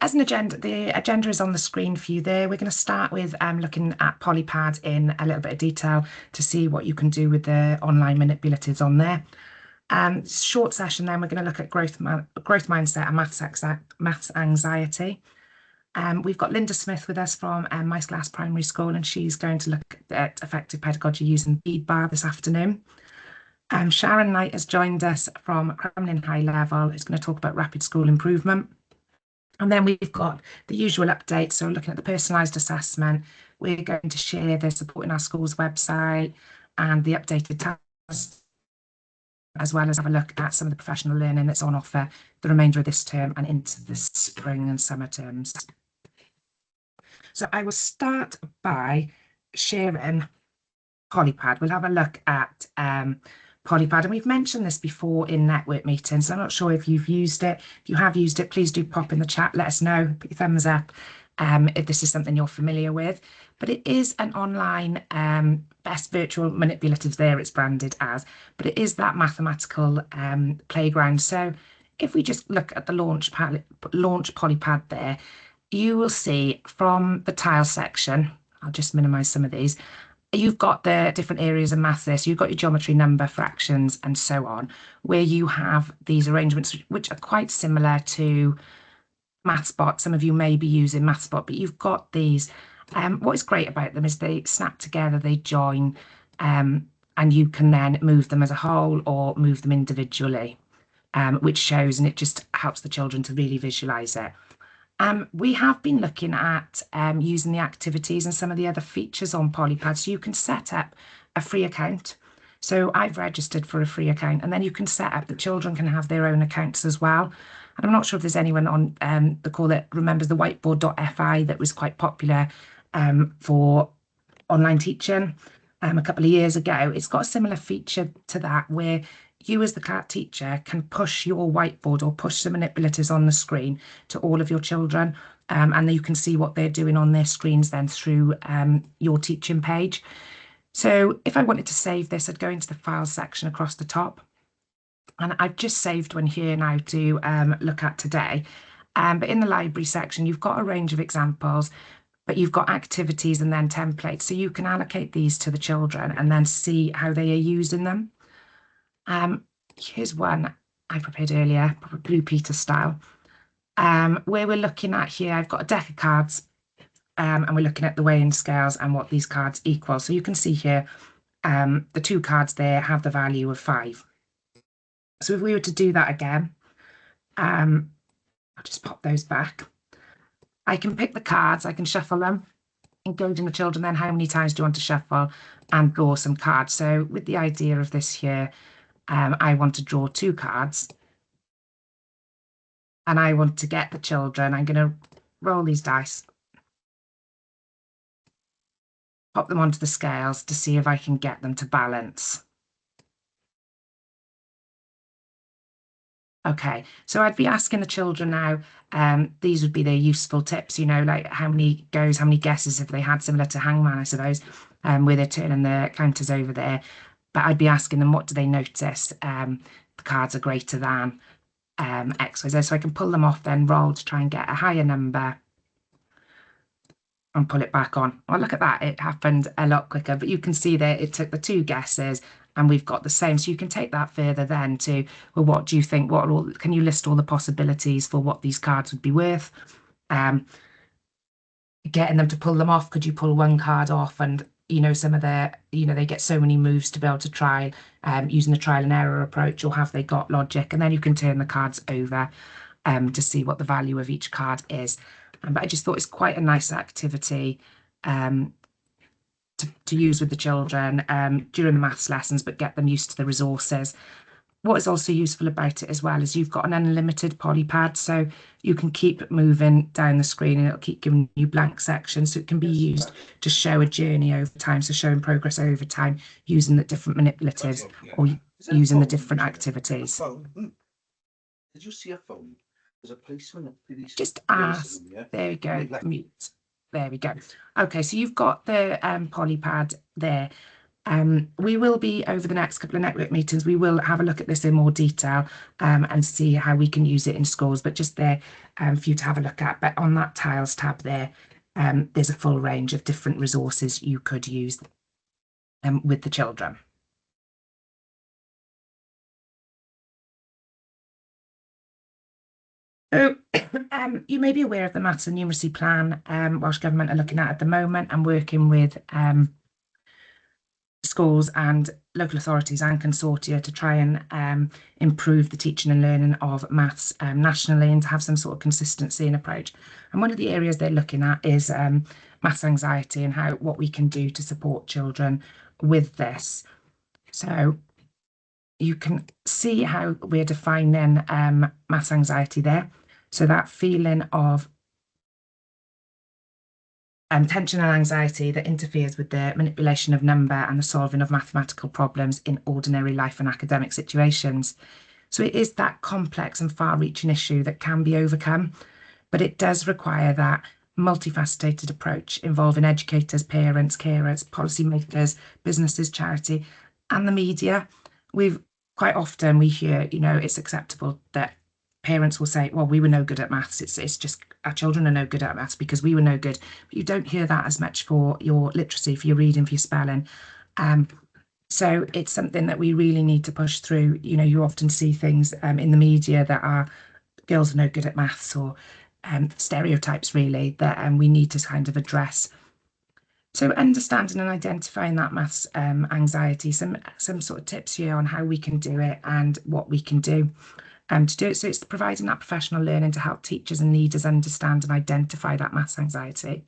as an agenda, the agenda is on the screen for you there. We're going to start with looking at PolyPad in a little bit of detail to see what you can do with the online manipulatives on there. Short session, then we're going to look at growth mindset and maths anxiety. We've got Linda Smith with us from Maesglas Primary School, and she's going to look at effective pedagogy using feed bar this afternoon. Sharon Knight has joined us from Crumlin High Level, who's going to talk about rapid school improvement. And then we've got the usual updates. So looking at the personalised assessment, we're going to share the Supporting Our Schools website and the updated tasks, as well as have a look at some of the professional learning that's on offer the remainder of this term and into the spring and summer terms. So I will start by sharing PolyPad. We'll have a look at PolyPad, and we've mentioned this before in network meetings. I'm not sure if you've used it. If you have used it, please do pop in the chat, let us know, put your thumbs up if this is something you're familiar with. But it is an online best virtual manipulatives there, it's branded as, but it is that mathematical playground. So if we just look at the launch PolyPad there, you will see from the tile section, I'll just minimize some of these, you've got the different areas of maths there. So you've got your geometry, number, fractions, and so on, where you have these arrangements, which are quite similar to MathSpot. Some of you may be using MathSpot, but you've got these. What is great about them is they snap together, they join, and you can then move them as a whole or move them individually, which shows, and it just helps the children to really visualize it. We have been looking at using the activities and some of the other features on PolyPad. So you can set up a free account. So I've registered for a free account, and then you can set up, the children can have their own accounts as well. And I'm not sure if there's anyone on the call that remembers the whiteboard.fi that was quite popular for online teaching a couple of years ago. It's got a similar feature to that, where you as the CAT teacher can push your whiteboard or push the manipulatives on the screen to all of your children, and you can see what they're doing on their screens then through your teaching page. So if I wanted to save this, I'd go into the files section across the top, and I've just saved one here now to look at today. But in the library section, you've got a range of examples, but you've got activities and then templates, so you can allocate these to the children and then see how they are using them. Here's one I prepared earlier, Blue Peter style, where we're looking at here, I've got a deck of cards, and we're looking at the weighing scales and what these cards equal. So you can see here, the two cards there have the value of 5. So if we were to do that again, I'll just pop those back. I can pick the cards, I can shuffle them, including the children then how many times do you want to shuffle, and draw some cards. So with the idea of this here, I want to draw 2 cards, and I want to get the children. I'm going to roll these dice, pop them onto the scales to see if I can get them to balance. Okay, so I'd be asking the children now, these would be their useful tips, you know, like how many goes, how many guesses have they had, similar to Hangman, I suppose, where they're turning the counters over there. But I'd be asking them, what do they notice? The cards are greater than X, Y, Z. So I can pull them off, then roll to try and get a higher number and pull it back on. Oh, look at that. It happened a lot quicker, but you can see that it took the 2 guesses and we've got the same. So you can take that further then to, well, what do you think? Can you list all the possibilities for what these cards would be worth? Getting them to pull them off. Could you pull one card off? And you know, some of their, you know, they get so many moves to be able to try using the trial and error approach, or have they got logic? And then you can turn the cards over to see what the value of each card is. But I just thought it's quite a nice activity to use with the children during the maths lessons, but get them used to the resources. What is also useful about it as well is you've got an unlimited PolyPad, so you can keep moving down the screen and it'll keep giving you blank sections, so it can be used to show a journey over time, so showing progress over time using the different manipulatives or using the different activities. Did you see a phone? There's a policeman. Just ask. There we go. Mute. There we go. Okay, so you've got the PolyPad there. We will be, over the next couple of network meetings, we will have a look at this in more detail and see how we can use it in schools, but just there for you to have a look at. But on that tiles tab there, there's a full range of different resources you could use with the children. So you may be aware of the Maths and Numeracy Plan Welsh Government are looking at the moment and working with schools and local authorities and consortia to try and improve the teaching and learning of maths nationally and to have some sort of consistency in approach. And one of the areas they're looking at is maths anxiety and what we can do to support children with this. So you can see how we're defining maths anxiety there. So that feeling of tension and anxiety that interferes with the manipulation of number and the solving of mathematical problems in ordinary life and academic situations. So it is that complex and far-reaching issue that can be overcome, but it does require that multifaceted approach involving educators, parents, carers, policymakers, businesses, charity, and the media. Quite often we hear, it's acceptable that parents will say, well, we were no good at maths. It's just our children are no good at maths because we were no good. But you don't hear that as much for your literacy, for your reading, for your spelling. So it's something that we really need to push through. You often see things in the media that are girls are no good at maths or stereotypes really that we need to kind of address. So understanding and identifying that maths anxiety, some sort of tips here on how we can do it and what we can do to do it. So it's providing that professional learning to help teachers and leaders understand and identify that maths anxiety.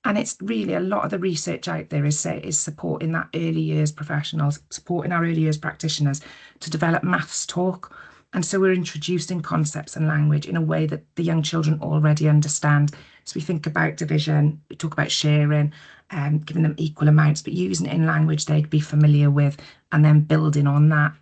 And it's really a lot of the research out there is supporting that early years professionals, supporting our early years practitioners to develop maths talk. And so we're introducing concepts and language in a way that the young children already understand. So we think about division, we talk about sharing, giving them equal amounts, but using it in language they'd be familiar with and then building on that.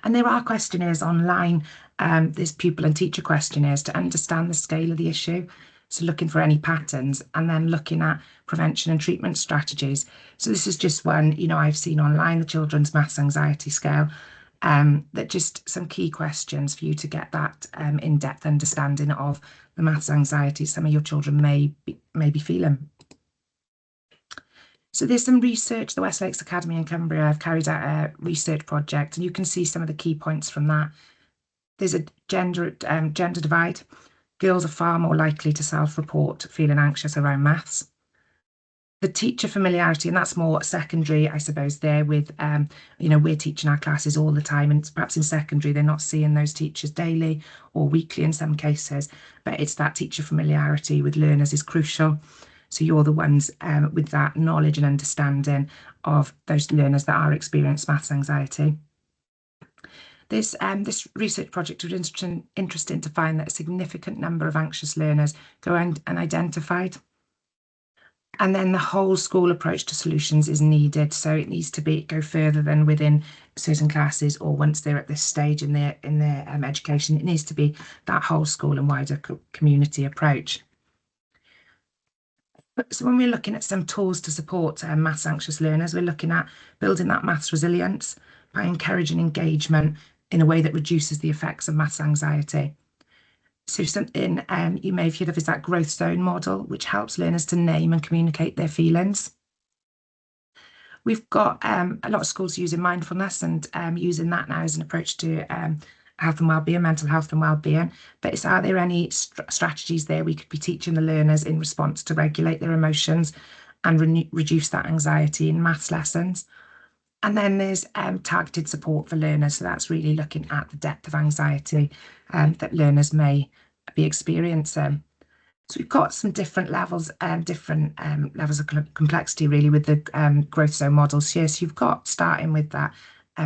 And there are questionnaires online, there's pupil and teacher questionnaires to understand the scale of the issue. So looking for any patterns and then looking at prevention and treatment strategies. So this is just one, I've seen online, the Children's Maths Anxiety Scale, that just some key questions for you to get that in-depth understanding of the maths anxiety some of your children may be feeling. So there's some research, the West Lakes Academy in Cumbria have carried out a research project and you can see some of the key points from that. There's a gender divide. Girls are far more likely to self-report feeling anxious around maths. The teacher familiarity, and that's more secondary, I suppose, there with, we're teaching our classes all the time and perhaps in secondary, they're not seeing those teachers daily or weekly in some cases, but it's that teacher familiarity with learners is crucial. So you're the ones with that knowledge and understanding of those learners that are experiencing maths anxiety. This research project was interesting to find that a significant number of anxious learners go unidentified. And then the whole school approach to solutions is needed. So it needs to go further than within certain classes or once they're at this stage in their education. It needs to be that whole school and wider community approach. So when we're looking at some tools to support maths anxious learners, we're looking at building that maths resilience by encouraging engagement in a way that reduces the effects of maths anxiety. So something you may have heard of is that growth zone model, which helps learners to name and communicate their feelings. We've got a lot of schools using mindfulness and using that now as an approach to health and wellbeing, mental health and wellbeing. But are there any strategies there we could be teaching the learners in response to regulate their emotions and reduce that anxiety in maths lessons? And then there's targeted support for learners. So that's really looking at the depth of anxiety that learners may be experiencing. So we've got some different levels of complexity really with the growth zone models here. So you've got starting with that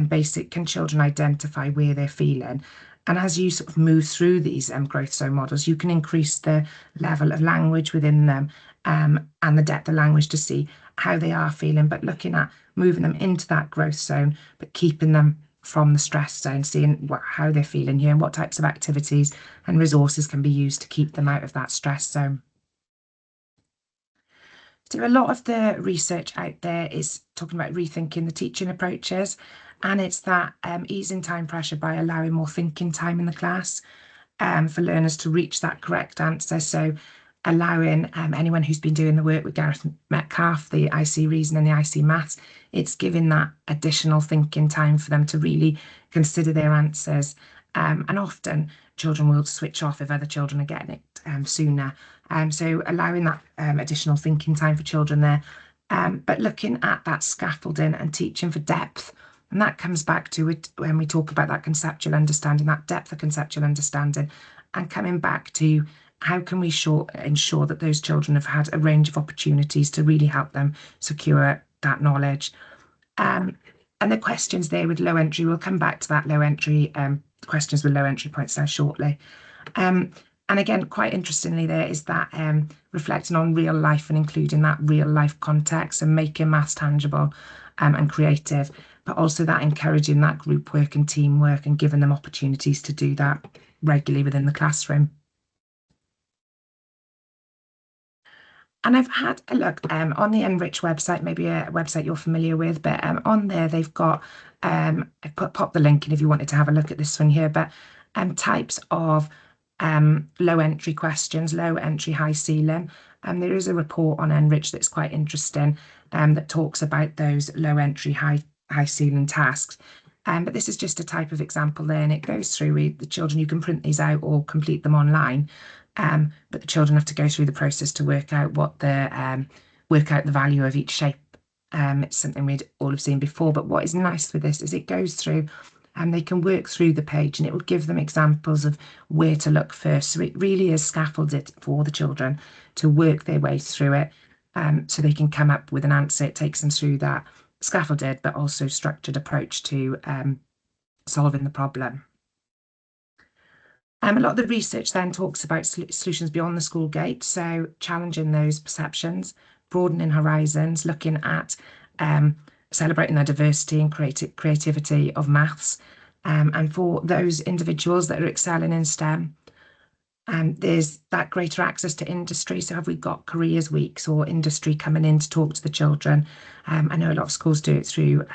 basic, can children identify where they're feeling? And as you sort of move through these growth zone models, you can increase the level of language within them and the depth of language to see how they are feeling, but looking at moving them into that growth zone, but keeping them from the stress zone, seeing how they're feeling here and what types of activities and resources can be used to keep them out of that stress zone. So a lot of the research out there is talking about rethinking the teaching approaches, and it's that easing time pressure by allowing more thinking time in the class for learners to reach that correct answer. So allowing anyone who's been doing the work with Gareth Metcalf, the IC Reason and the IC Maths, it's giving that additional thinking time for them to really consider their answers. And often children will switch off if other children are getting it sooner. So allowing that additional thinking time for children there, but looking at that scaffolding and teaching for depth. And that comes back to it when we talk about that conceptual understanding, that depth of conceptual understanding, and coming back to how can we ensure that those children have had a range of opportunities to really help them secure that knowledge. And the questions there with low entry, we'll come back to that low entry questions with low entry points there shortly. And again, quite interestingly, there is that reflecting on real life and including that real life context and making maths tangible and creative, but also that encouraging that group work and teamwork and giving them opportunities to do that regularly within the classroom. And I've had a look on the Enrich website, maybe a website you're familiar with, but on there they've got, I've popped the link in if you wanted to have a look at this one here, but types of low entry questions, low entry, high ceiling. There is a report on Enrich that's quite interesting that talks about those low entry, high ceiling tasks. But this is just a type of example there, and it goes through the children. You can print these out or complete them online, but the children have to go through the process to work out what the value of each shape. It's something we'd all have seen before, but what is nice with this is it goes through and they can work through the page, and it will give them examples of where to look first. So it really is scaffolded for the children to work their way through it, so they can come up with an answer. It takes them through that scaffolded but also structured approach to solving the problem. A lot of the research then talks about solutions beyond the school gate, so challenging those perceptions, broadening horizons, looking at celebrating the diversity and creativity of maths, and for those individuals that are excelling in STEM, there's that greater access to industry. So have we got careers weeks or industry coming in to talk to the children? I know a lot of schools do it through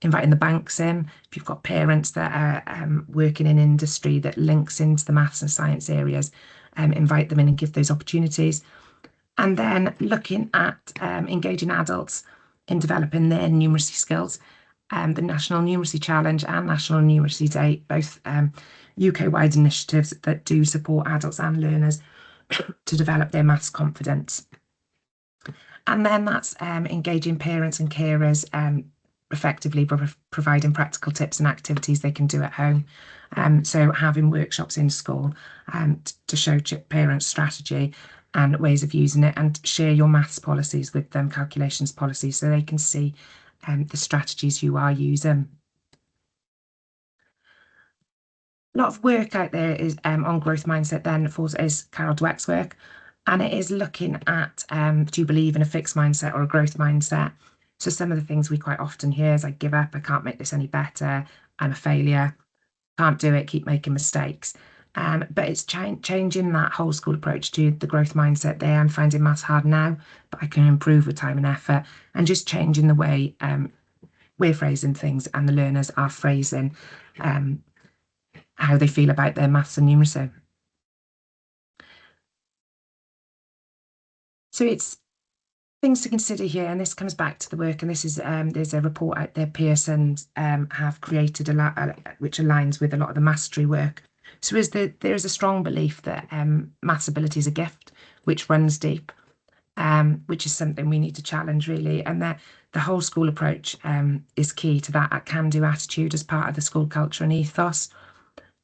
inviting the banks in. If you've got parents that are working in industry that links into the maths and science areas, invite them in and give those opportunities. And then looking at engaging adults in developing their numeracy skills. The National Numeracy Challenge and National Numeracy Day, both UK-wide initiatives that do support adults and learners to develop their maths confidence. And then that's engaging parents and carers effectively providing practical tips and activities they can do at home. So having workshops in school to show parents strategy and ways of using it, and share your maths policies with them, calculations policies, so they can see the strategies you are using. A lot of work out there is on growth mindset then is Carol Dweck's work, and it is looking at do you believe in a fixed mindset or a growth mindset? So some of the things we quite often hear is I give up, I can't make this any better, I'm a failure, can't do it, keep making mistakes. But it's changing that whole school approach to the growth mindset there. I'm finding maths hard now, but I can improve with time and effort, and just changing the way we're phrasing things and the learners are phrasing how they feel about their maths and numeracy. So it's things to consider here, and this comes back to the work, and this is there's a report out there Pearson have created which aligns with a lot of the mastery work. So there is a strong belief that maths ability is a gift which runs deep, which is something we need to challenge really, and that the whole school approach is key to that can-do attitude as part of the school culture and ethos.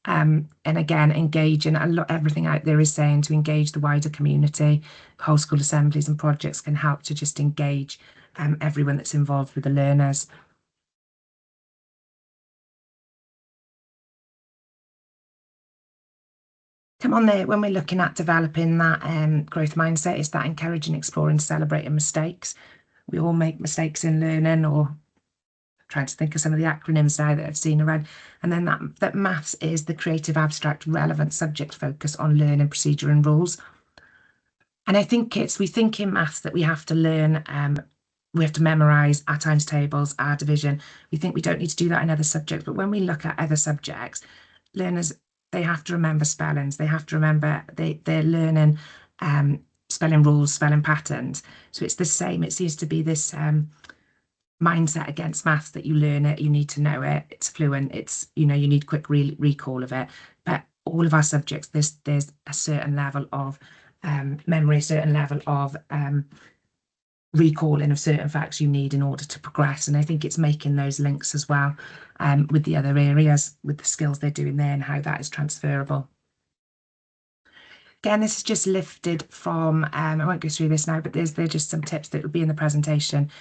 And again, engaging everything out there is saying to engage the wider community. Whole school assemblies and projects can help to just engage everyone that's involved with the learners. Come on there, when we're looking at developing that growth mindset, is that encouraging, exploring, celebrating mistakes. We all make mistakes in learning, or trying to think of some of the acronyms now that I've seen around, and then that maths is the creative, abstract, relevant subject focus on learning, procedure and rules. And I think we think in maths that we have to learn we have to memorize our times tables, our division. We think we don't need to do that in other subjects, but when we look at other subjects, learners, they have to remember spellings. They have to remember they're learning spelling rules, spelling patterns. So it's the same. It seems to be this mindset against maths that you learn it, you need to know it, it's fluent, it's, you need quick recall of it. But all of our subjects, there's a certain level of memory, a certain level of recalling of certain facts you need in order to progress. And I think it's making those links as well with the other areas, with the skills they're doing there and how that is transferable. Again, this is just lifted from, I won't go through this now, but they're just some tips that will be in the presentation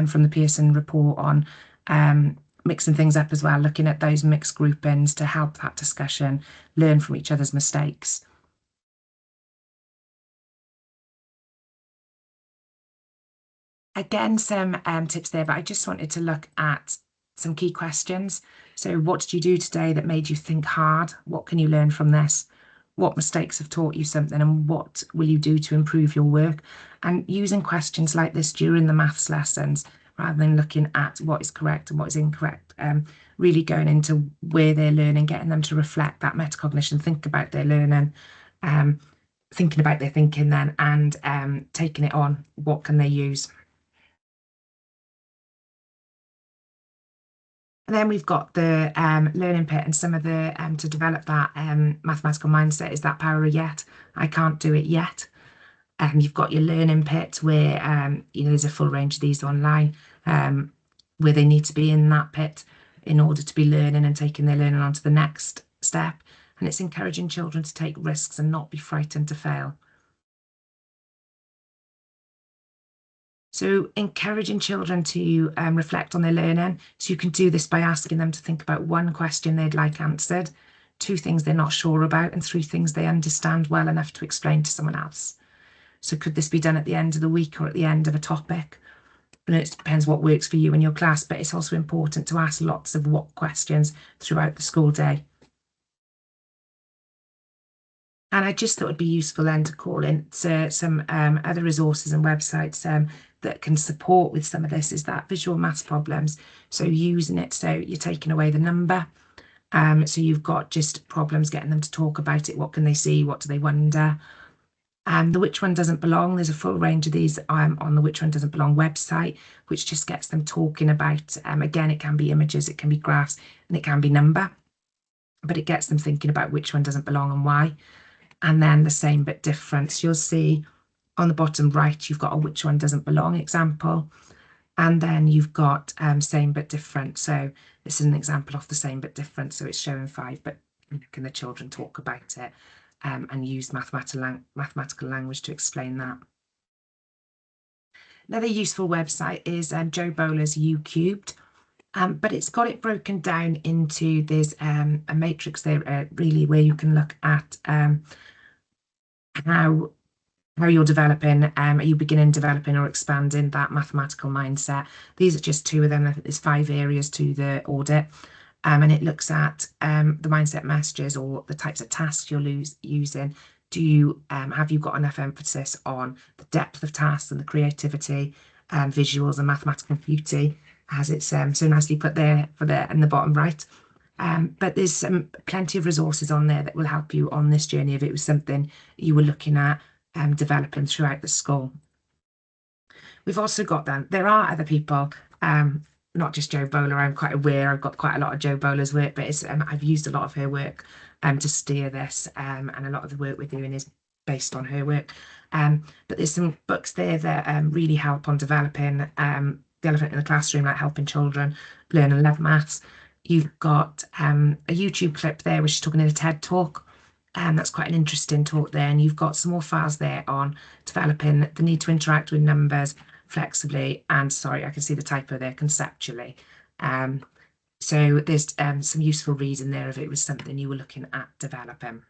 from the Pearson report on mixing things up as well, looking at those mixed groupings to help that discussion, learn from each other's mistakes. Again, some tips there, but I just wanted to look at some key questions. So what did you do today that made you think hard? What can you learn from this? What mistakes have taught you something, and what will you do to improve your work? And using questions like this during the maths lessons, rather than looking at what is correct and what is incorrect, really going into where they're learning, getting them to reflect that metacognition, think about their learning, thinking about their thinking then, and taking it on. What can they use? And then we've got the learning pit, and some of the to develop that mathematical mindset is that power of yet. I can't do it yet. You've got your learning pit where there's a full range of these online where they need to be in that pit in order to be learning and taking their learning on to the next step. And it's encouraging children to take risks and not be frightened to fail. So encouraging children to reflect on their learning. So you can do this by asking them to think about one question they'd like answered, two things they're not sure about, and three things they understand well enough to explain to someone else. So could this be done at the end of the week or at the end of a topic? And it depends what works for you and your class, but it's also important to ask lots of what questions throughout the school day. And I just thought it'd be useful then to call in to some other resources and websites that can support with some of this, is that visual maths problems. So using it, so you're taking away the number. So you've got just problems getting them to talk about it. What can they see? What do they wonder? The which one doesn't belong, there's a full range of these on the which one doesn't belong website, which just gets them talking about, again, it can be images, it can be graphs, and it can be number, but it gets them thinking about which one doesn't belong and why. And then the same but different. So you'll see on the bottom right, you've got a which one doesn't belong example. And then you've got same but different. So this is an example of the same but different. So it's showing 5, but can the children talk about it and use mathematical language to explain that. Another useful website is Joe Bowler's U Cubed. But it's got it broken down into, there's a matrix there really where you can look at how you're developing, are you beginning, developing, or expanding that mathematical mindset? These are just 2 of them. I think there's 5 areas to the audit. And it looks at the mindset messages or the types of tasks you're using. Do you have you got enough emphasis on the depth of tasks and the creativity, visuals and mathematical beauty, as it's so nicely put there in the bottom right. But there's plenty of resources on there that will help you on this journey if it was something you were looking at developing throughout the school. We've also got then, there are other people, not just Joe Bowler. I'm quite aware, I've got quite a lot of Joe Bowler's work, but it's, I've used a lot of her work to steer this, and a lot of the work we're doing is based on her work. But there's some books there that really help on developing the elephant in the classroom, like helping children learn and love maths. You've got a YouTube clip there, which is talking in a TED talk. That's quite an interesting talk there. And you've got some more files there on developing the need to interact with numbers flexibly and, sorry, I can see the typo there, conceptually. So there's some useful reading there if it was something you were looking at developing.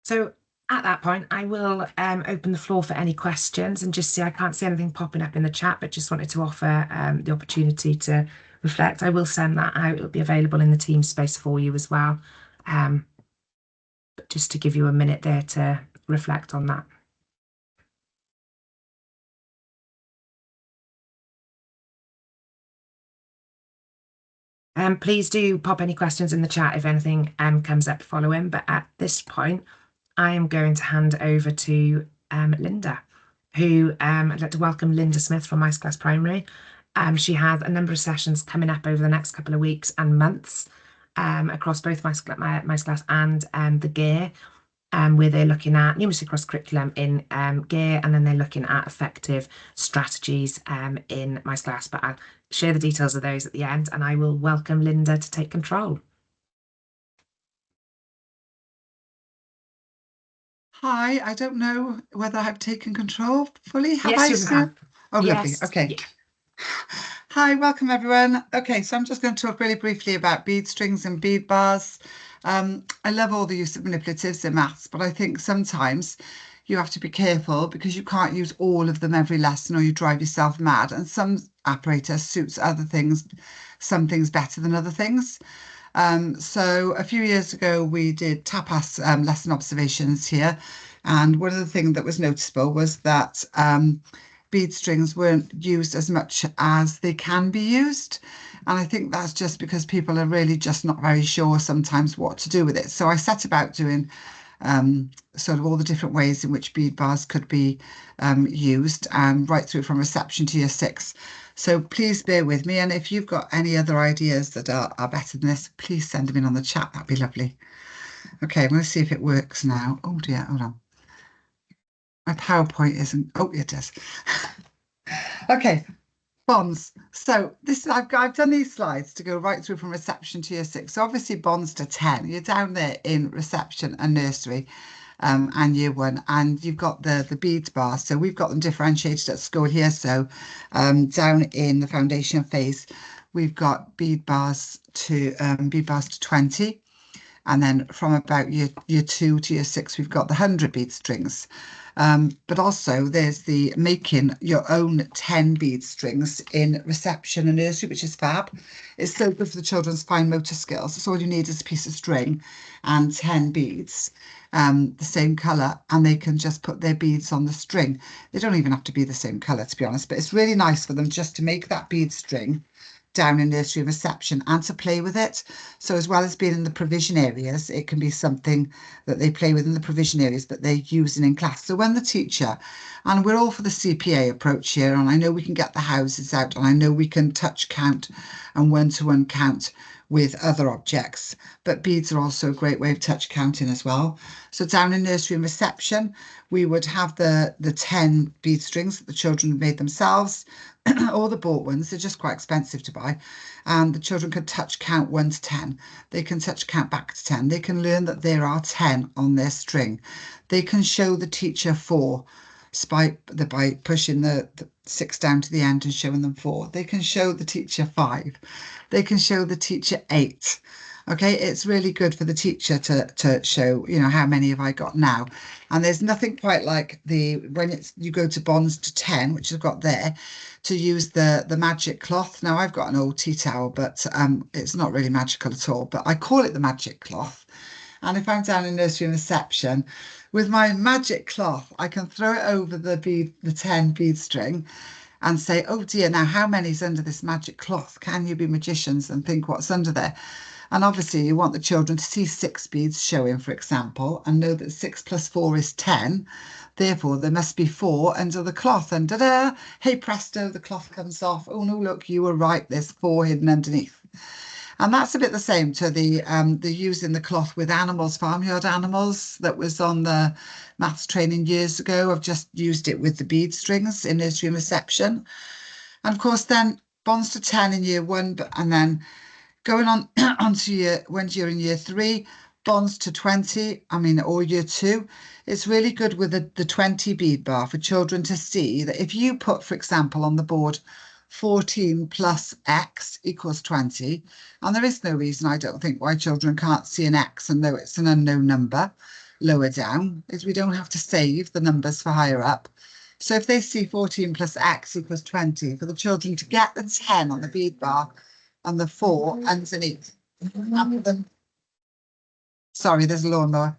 So at that point, I will open the floor for any questions and just see, I can't see anything popping up in the chat, but just wanted to offer the opportunity to reflect. I will send that out. It'll be available in the team space for you as well. But just to give you a minute there to reflect on that. Please do pop any questions in the chat if anything comes up following. But at this point, I am going to hand over to Linda, who I'd like to welcome Linda Smith from Maesglas Primary. She has a number of sessions coming up over the next couple of weeks and months across both Maesglas and the GEAR, where they're looking at numeracy across curriculum in GEAR, and then they're looking at effective strategies in Maesglas. But I'll share the details of those at the end, and I will welcome Linda to take control. Hi, I don't know whether I've taken control fully. Yes, you have. Oh, yes. Lovely. Okay. Yeah. Hi, welcome everyone. Okay, so I'm just going to talk really briefly about bead strings and bead bars. I love all the use of manipulatives in maths, but I think sometimes you have to be careful because you can't use all of them every lesson or you drive yourself mad. And some apparatus suits other things, some things better than other things. So a few years ago, we did tapas lesson observations here. And one of the things that was noticeable was that bead strings weren't used as much as they can be used. And I think that's just because people are really just not very sure sometimes what to do with it. So I set about doing sort of all the different ways in which bead bars could be used, right through from reception to year 6. So please bear with me. And if you've got any other ideas that are better than this, please send them in on the chat. That'd be lovely. Okay, I'm going to see if it works now. Oh dear, hold on. My PowerPoint isn't, oh, it does. Okay, bonds. So this I've done these slides to go right through from reception to year 6. So obviously bonds to 10. You're down there in reception and nursery. And year 1, and you've got the beads bar. So we've got them differentiated at school here. So down in the foundation phase, we've got bead bars to 20. And then from about year 2 to year 6, we've got the 100 bead strings. But also there's the making your own 10 bead strings in reception and nursery, which is fab. It's so good for the children's fine motor skills. So all you need is a piece of string and 10 beads, the same colour, and they can just put their beads on the string. They don't even have to be the same colour, to be honest, but it's really nice for them just to make that bead string down in nursery reception and to play with it. So as well as being in the provision areas, it can be something that they play with in the provision areas that they're using in class. So when the teacher, and we're all for the CPA approach here, and I know we can get the houses out, and I know we can touch count and one-to-one count with other objects, but beads are also a great way of touch counting as well. So down in nursery and reception, we would have the 10 bead strings that the children have made themselves, or the bought ones. They're just quite expensive to buy, and the children can touch count 1 to 10. They can touch count back to 10. They can learn that there are 10 on their string. They can show the teacher 4 by pushing the 6 down to the end and showing them 4. They can show the teacher 5. They can show the teacher 8. Okay, it's really good for the teacher to show, you know, how many have I got now. And there's nothing quite like when you go to bonds to 10, which I've got there, to use the magic cloth. Now I've got an old tea towel, but it's not really magical at all, but I call it the magic cloth. And if I'm down in nursery and reception, with my magic cloth, I can throw it over the 10 bead string and say, oh dear, now how many's under this magic cloth? Can you be magicians and think what's under there? And obviously you want the children to see 6 beads showing, for example, and know that 6 plus 4 is 10. Therefore, there must be 4 under the cloth. And da-da, hey presto, the cloth comes off. Oh no, look, you were right, there's 4 hidden underneath. And that's a bit the same to the using the cloth with animals, farmyard animals, that was on the maths training years ago. I've just used it with the bead strings in nursery and reception. And of course, then bonds to 10 in year 1, and then going on onto when you're in year 3, bonds to 20, or year 2. It's really good with the 20 bead bar for children to see that if you put, for example, on the board 14 plus x equals 20, and there is no reason, I don't think, why children can't see an x and know it's an unknown number lower down, is we don't have to save the numbers for higher up. So if they see 14 plus x equals 20, for the children to get the 10 on the bead bar and the 4 underneath. Sorry, there's a lawnmower.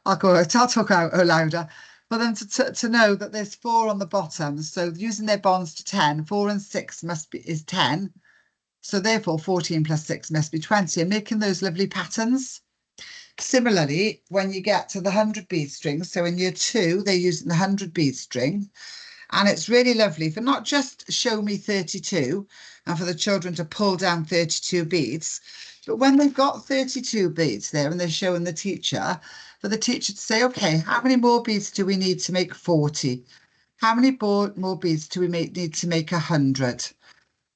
I'll talk out louder. For them to know that there's 4 on the bottom. So using their bonds to 10, 4 and 6 is 10. So therefore 14 plus 6 must be 20, and making those lovely patterns. Similarly, when you get to the 100 bead strings, so in year 2, they're using the 100 bead string, and it's really lovely for not just show me 32 and for the children to pull down 32 beads, but when they've got 32 beads there and they're showing the teacher, for the teacher to say, okay, how many more beads do we need to make 40? How many more beads do we need to make 100?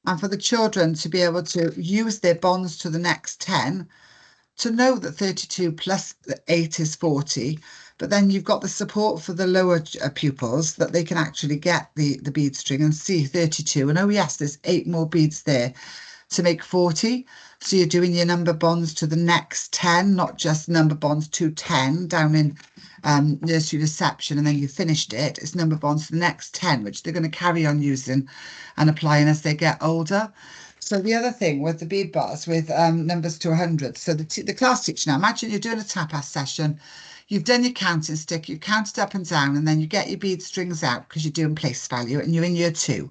And for the children to be able to use their bonds to the next 10, to know that 32 plus 8 is 40, but then you've got the support for the lower pupils that they can actually get the bead string and see 32. And oh yes, there's 8 more beads there to make 40. So you're doing your number bonds to the next 10, not just number bonds to 10 down in nursery reception, and then you finished it. It's number bonds to the next 10, which they're going to carry on using and applying as they get older. So the other thing with the bead bars with numbers to 100, so the class teacher now, imagine you're doing a tapas session, you've done your counting stick, you've counted up and down, and then you get your bead strings out because you're doing place value and you're in year 2.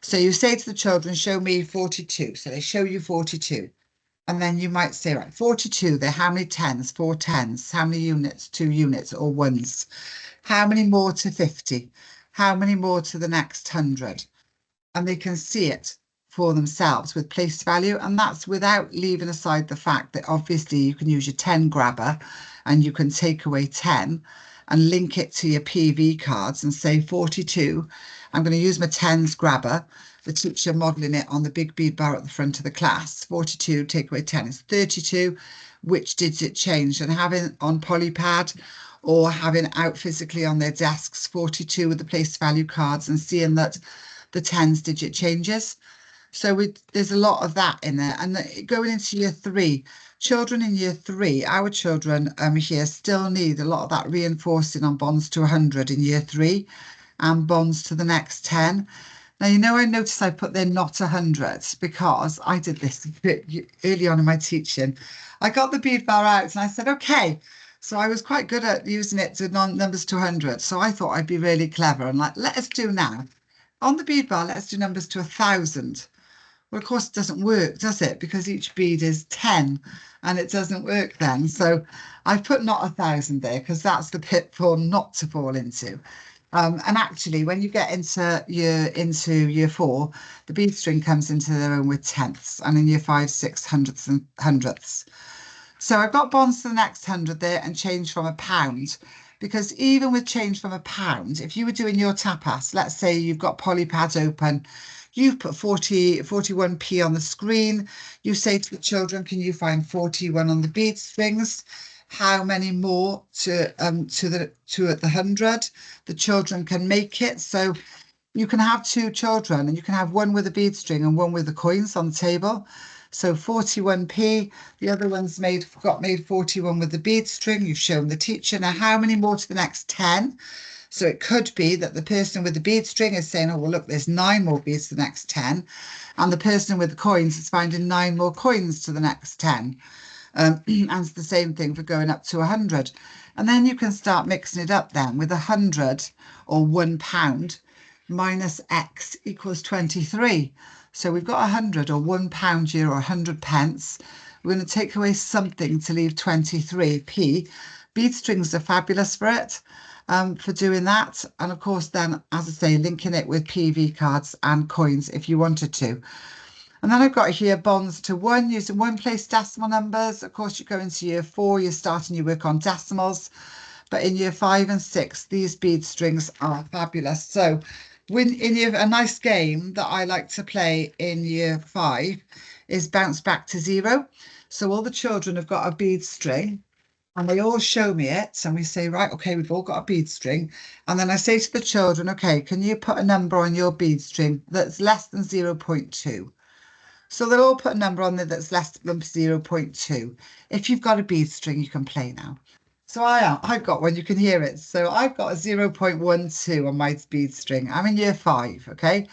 So you say to the children, show me 42. So they show you 42. And then you might say, right, 42 there, how many 10s? 4 10s. How many units? 2 units or 1s. How many more to 50? How many more to the next 100? And they can see it for themselves with place value. And that's without leaving aside the fact that obviously you can use your 10 grabber and you can take away 10 and link it to your PV cards and say 42. I'm going to use my 10s grabber, the teacher modelling it on the big bead bar at the front of the class. 42, take away 10 is 32. Which digit changed? And having on PolyPad or having out physically on their desks 42 with the place value cards and seeing that the 10s digit changes. So there's a lot of that in there. And going into year 3, children in year 3, our children here still need a lot of that reinforcing on bonds to 100 in year 3 and bonds to the next 10. Now, you know, I noticed I put there not 100 because I did this a bit early on in my teaching. I got the bead bar out and I said, okay. So I was quite good at using it to numbers to 100. So I thought I'd be really clever and like, let us do now. On the bead bar, let's do numbers to 1,000. Well, of course, it doesn't work, does it? Because each bead is 10 and it doesn't work then. So I've put not 1,000 there because that's the pitfall not to fall into. And actually, when you get into year 4, the bead string comes into their own with tenths, and in year 5, 6 hundredths and hundredths. So I've got bonds to the next 100 there and change from £1, because even with change from £1, if you were doing your tapas, let's say you've got PolyPad open, you've put 41p on the screen, you say to the children, can you find 41 on the bead strings? How many more to at the 100? The children can make it. So you can have 2 children and you can have one with a bead string and one with the coins on the table. So 41p, the other one's got made 41 with the bead string. You've shown the teacher. Now, how many more to the next 10? So it could be that the person with the bead string is saying, oh, well, look, there's 9 more beads to the next 10. And the person with the coins is finding 9 more coins to the next 10. And it's the same thing for going up to 100. And then you can start mixing it up then with 100 or £1 minus X equals 23. So we've got 100 or £1 here or 100 pence. We're going to take away something to leave 23p. Bead strings are fabulous for it, for doing that. And of course, then, as I say, linking it with PV cards and coins if you wanted to. And then I've got here bonds to 1 using 1 place decimal numbers. Of course, you go into year 4, you're starting your work on decimals. But in year 5 and 6, these bead strings are fabulous. So a nice game that I like to play in year 5 is bounce back to 0. So all the children have got a bead string and they all show me it. And we say, right, okay, we've all got a bead string. And then I say to the children, okay, can you put a number on your bead string that's less than 0.2? So they'll all put a number on there that's less than 0.2. If you've got a bead string, you can play now. So I've got one, you can hear it. So I've got a 0.12 on my bead string. I'm in year 5, okay?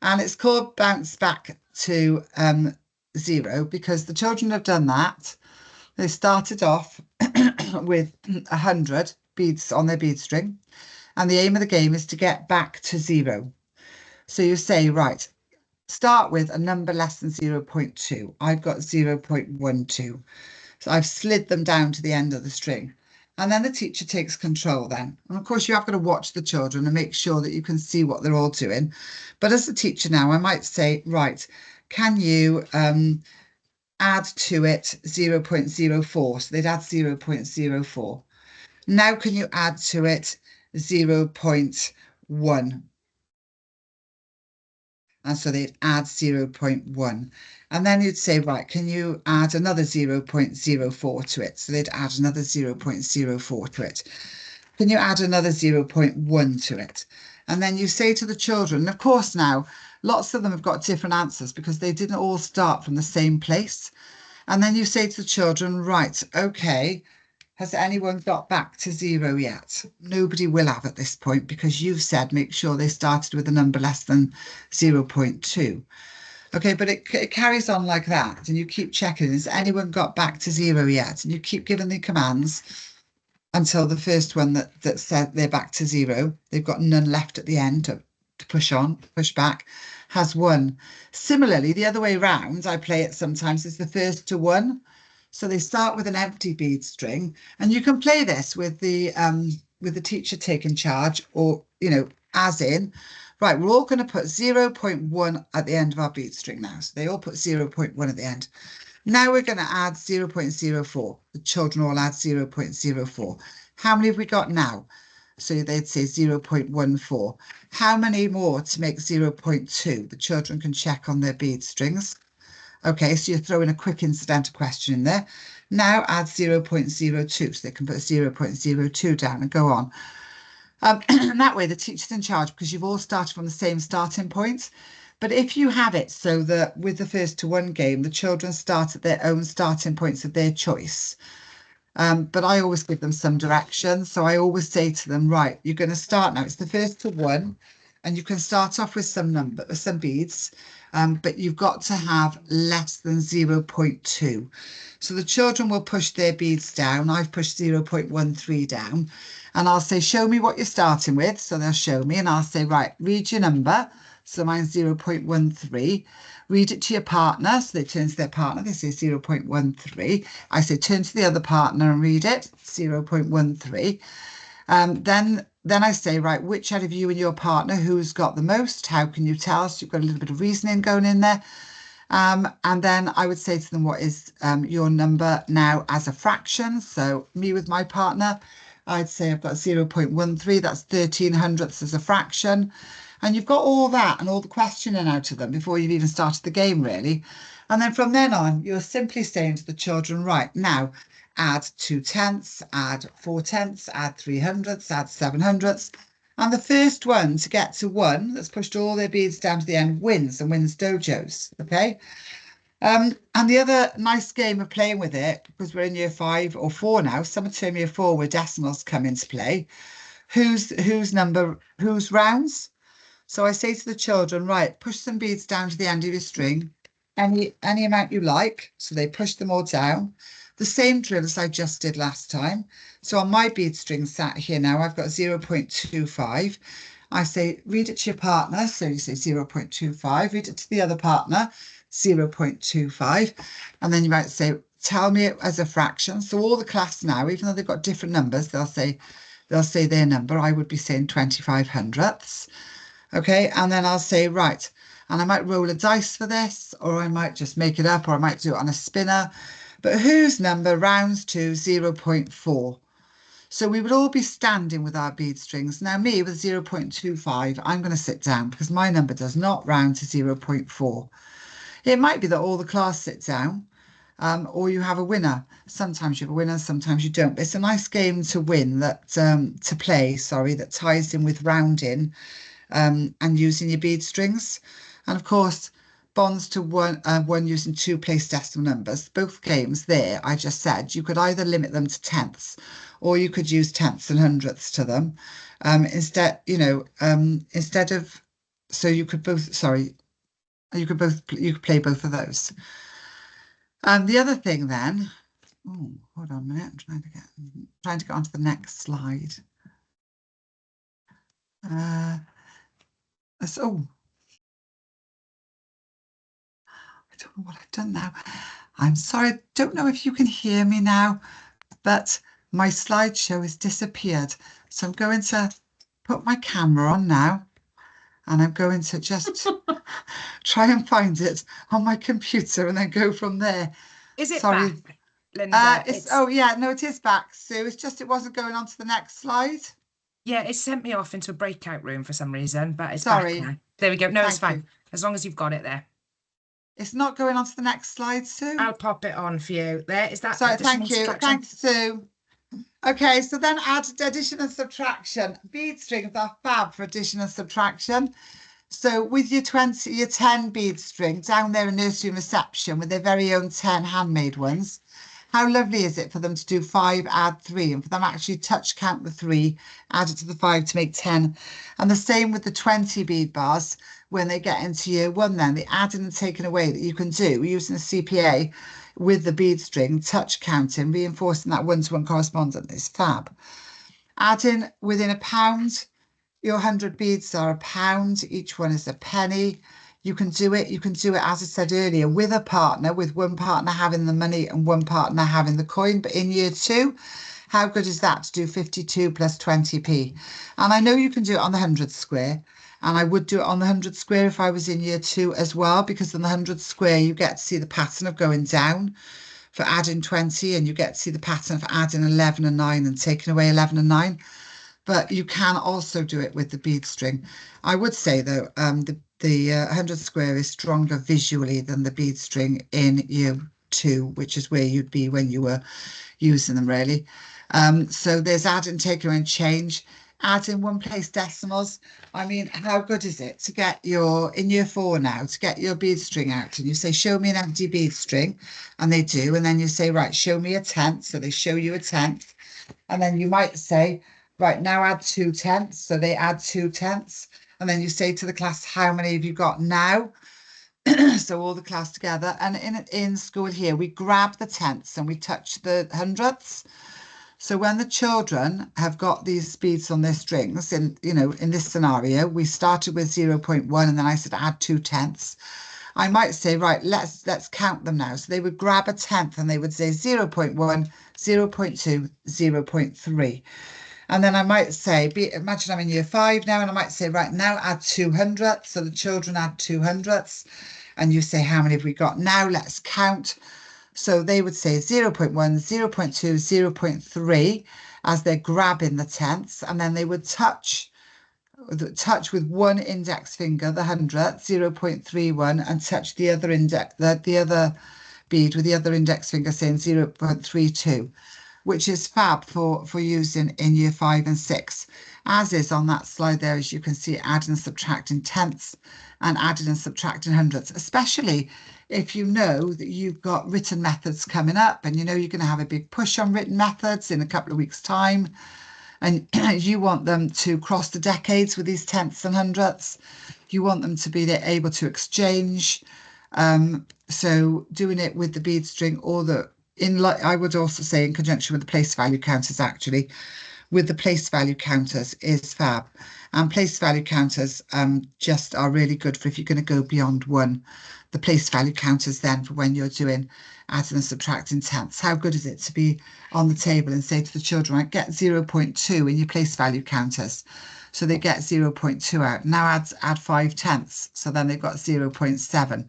And it's called bounce back to 0 because the children have done that. They started off with 100 beads on their bead string. And the aim of the game is to get back to 0. So you say, right, start with a number less than 0.2. I've got 0.12. So I've slid them down to the end of the string. And then the teacher takes control then. And of course, you have got to watch the children and make sure that you can see what they're all doing. But as a teacher now, I might say, right, can you add to it 0.04? So they'd add 0.04. Now can you add to it 0.1? And so they'd add 0.1. And then you'd say, right, can you add another 0.04 to it? So they'd add another 0.04 to it. Can you add another 0.1 to it? And then you say to the children, of course now, lots of them have got different answers because they didn't all start from the same place. And then you say to the children, right, okay, has anyone got back to 0 yet? Nobody will have at this point because you've said make sure they started with a number less than 0.2. Okay, but it carries on like that, and you keep checking, has anyone got back to 0 yet? And you keep giving the commands until the first one that said they're back to 0, they've got none left at the end to push back, has 1. Similarly, the other way round, I play it sometimes, is the first to 1. So they start with an empty bead string, and you can play this with the teacher taking charge, or, you know, as in, right, we're all going to put 0.1 at the end of our bead string now. So they all put 0.1 at the end. Now we're going to add 0.04. The children all add 0.04. How many have we got now? So they'd say 0.14. How many more to make 0.2? The children can check on their bead strings. Okay, so you're throwing a quick incidental question in there. Now add 0.02, so they can put 0.02 down and go on. And that way the teacher's in charge because you've all started from the same starting point. But if you have it so that with the first to 1 game, the children start at their own starting points of their choice. But I always give them some direction. So I always say to them, right, you're going to start now. It's the first to 1. And you can start off with some beads, but you've got to have less than 0.2. So the children will push their beads down. I've pushed 0.13 down, and I'll say, show me what you're starting with. So they'll show me, and I'll say, right, read your number. So mine's 0.13. Read it to your partner. So they turn to their partner. They say 0.13. I say, turn to the other partner and read it, 0.13. Then I say, right, which out of you and your partner, who's got the most? How can you tell? So you've got a little bit of reasoning going in there. And then I would say to them, what is your number now as a fraction? So me with my partner, I'd say I've got 0.13. That's 1300ths as a fraction. And you've got all that and all the questioning out of them before you've even started the game, really. And then from then on, you're simply saying to the children, right, now, add 2/10, add 4/10, add 300ths, add 700ths. And the first one to get to 1 that's pushed all their beads down to the end wins and wins dojos. Okay. And the other nice game of playing with it, because we're in year 5 or 4 now, summer term year 4 where decimals come into play, whose rounds? So I say to the children, right, push some beads down to the end of your string, any amount you like. So they push them all down. The same drill as I just did last time. So on my bead string sat here now, I've got 0.25. I say, read it to your partner. So you say 0.25, read it to the other partner, 0.25. And then you might say, tell me it as a fraction. So all the class now, even though they've got different numbers, they'll say their number. I would be saying 2500ths. Okay, and then I'll say, right, and I might roll a dice for this, or I might just make it up, or I might do it on a spinner. But whose number rounds to 0.4? So we would all be standing with our bead strings. Now me with 0.25, I'm going to sit down because my number does not round to 0.4. It might be that all the class sit down, or you have a winner. Sometimes you have a winner, sometimes you don't. But it's a nice game to win, that that ties in with rounding and using your bead strings. And of course, bonds to one using 2 place decimal numbers. Both games there, I just said, you could either limit them to tenths, or you could use tenths and hundredths to them. Instead of, so you could play both of those. The other thing then, oh, hold on a minute, I'm trying to get onto the next slide. I don't know what I've done now. I'm sorry, I don't know if you can hear me now, but my slideshow has disappeared. So I'm going to put my camera on now, and I'm going to just try and find it on my computer and then go from there. Is it Sorry. back, Linda? Oh yeah, no, it is back, Sue. It's just it wasn't going on to the next slide. Yeah, it sent me off into a breakout room for some reason, but it's Sorry. back now. There we go. No, it's Thank fine. you. As long as you've got it there. It's not going on to the next slide, Sue. I'll pop it on for you. There, is that Sorry, addition and thank you. subtraction? Thanks, Sue. Okay, so then add addition and subtraction. Bead strings are fab for addition and subtraction. So with your 10 bead string down there in nursery and reception with their very own 10 handmade ones, how lovely is it for them to do 5, add 3, and for them actually touch count the 3, add it to the 5 to make 10. And the same with the 20 bead bars when they get into year 1 then, the adding and taking away that you can do using a CPA with the bead string, touch counting, reinforcing that one-to-one correspondence is fab. Adding within £1, your 100 beads are £1, each one is a penny. You can do it, as I said earlier, with a partner, with one partner having the money and one partner having the coin. But in year 2, how good is that to do 52 plus 20p? And I know you can do it on the 100 square. And I would do it on the 100 square if I was in year 2 as well, because on the 100 square, you get to see the pattern of going down for adding 20, and you get to see the pattern for adding 11 and 9 and taking away 11 and 9. But you can also do it with the bead string. I would say, though, the 100 square is stronger visually than the bead string in year 2, which is where you'd be when you were using them, really. So there's add and take and change. Add in one place decimals. I mean, how good is it to get in year 4 now, to get your bead string out and you say, show me an empty bead string, and they do. And then you say, right, show me a tenth. So they show you a tenth. And then you might say, right, now add 2 tenths. So they add 2 tenths. And then you say to the class, how many have you got now? So all the class together. And in school here, we grab the tenths and we touch the hundredths. So when the children have got these beads on their strings, in this scenario, we started with 0.1 and then I said add 2 tenths. I might say, right, let's count them now. So they would grab a tenth and they would say 0.1, 0.2, 0.3. And then I might say, imagine I'm in year 5 now, and I might say, right, now add 2 hundredths. So the children add 2 hundredths. And you say, how many have we got now? Let's count. So they would say 0.1, 0.2, 0.3 as they're grabbing the tenths, and then they would touch with one index finger, the hundredth, 0.31, and touch the other the other bead with the other index finger saying 0.32, which is fab for using in year 5 and 6, as is on that slide there, as you can see, adding and subtracting tenths and adding and subtracting hundredths, especially if you know that you've got written methods coming up and you know you're going to have a big push on written methods in a couple of weeks' time, and you want them to cross the decades with these tenths and hundredths. You want them to be able to exchange. So doing it with the bead string, or I would also say in conjunction with the place value counters, actually, with the place value counters is fab. And place value counters just are really good for if you're going to go beyond 1. The place value counters then for when you're doing adding and subtracting tenths. How good is it to be on the table and say to the children, right, get 0.2 in your place value counters. So they get 0.2 out. Now add 5 tenths. So then they've got 0.7.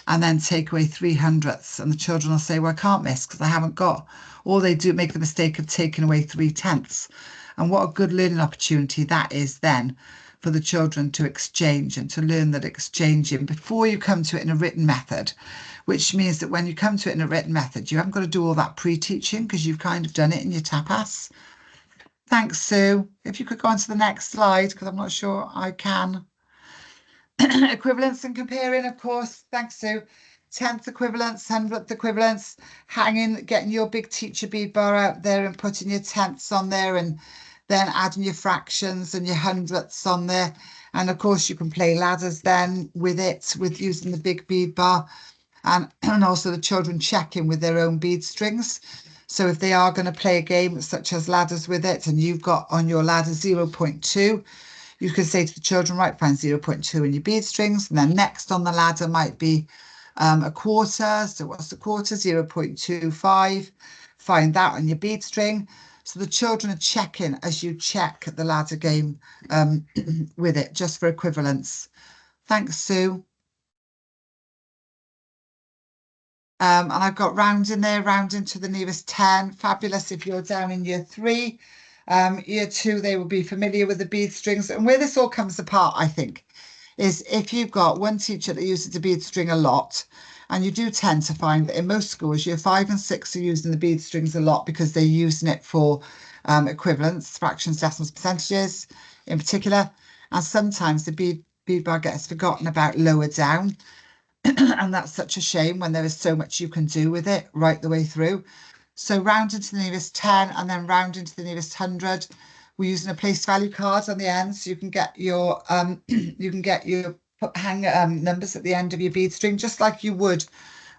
And then take away 3 hundredths. And the children will say, well, I can't, miss, because I haven't got. Or they do make the mistake of taking away 3 tenths. And what a good learning opportunity that is then for the children to exchange and to learn that exchanging before you come to it in a written method, which means that when you come to it in a written method, you haven't got to do all that pre-teaching because you've kind of done it in your tapas. Thanks, Sue. If you could go on to the next slide, because I'm not sure I can. Equivalence and comparing, of course. Thanks, Sue. 10th equivalence, 100th equivalence, getting your big teacher bead bar out there and putting your tenths on there, and then adding your fractions and your hundredths on there. And of course you can play ladders then with using the big bead bar, and also the children checking with their own bead strings. So if they are going to play a game such as ladders with it, and you've got on your ladder 0.2, you can say to the children, right, find 0.2 in your bead strings, and then next on the ladder might be a quarter. So what's the quarter? 0.25. Find that on your bead string. So the children are checking as you check the ladder game with it, just for equivalence. Thanks, Sue. And I've got rounding there, rounding to the nearest 10. Fabulous if you're down in year 3. Year 2, they will be familiar with the bead strings. And where this all comes apart, I think, is if you've got one teacher that uses the bead string a lot, and you do tend to find that in most schools, year 5 and 6 are using the bead strings a lot because they're using it for equivalence, fractions, decimals, percentages in particular. And sometimes the bead bar gets forgotten about lower down. And that's such a shame when there is so much you can do with it right the way through. So rounding to the nearest 10 and then rounding to the nearest 100. We're using a place value card on the end, so you can get your hang numbers at the end of your bead string, just like you would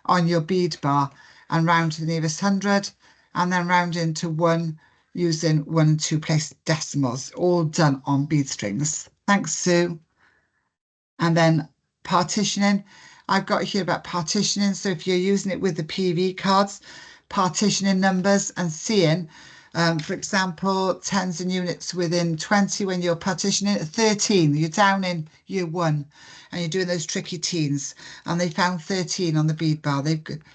on your bead bar, and round to the nearest 100, and then round into 1 using 1 and 2 place decimals, all done on bead strings. Thanks, Sue. And then partitioning. I've got here about partitioning. So if you're using it with the PV cards, partitioning numbers and seeing, for example, tens and units within 20 when you're partitioning at 13, you're down in year 1 and you're doing those tricky teens, and they found 13 on the bead bar.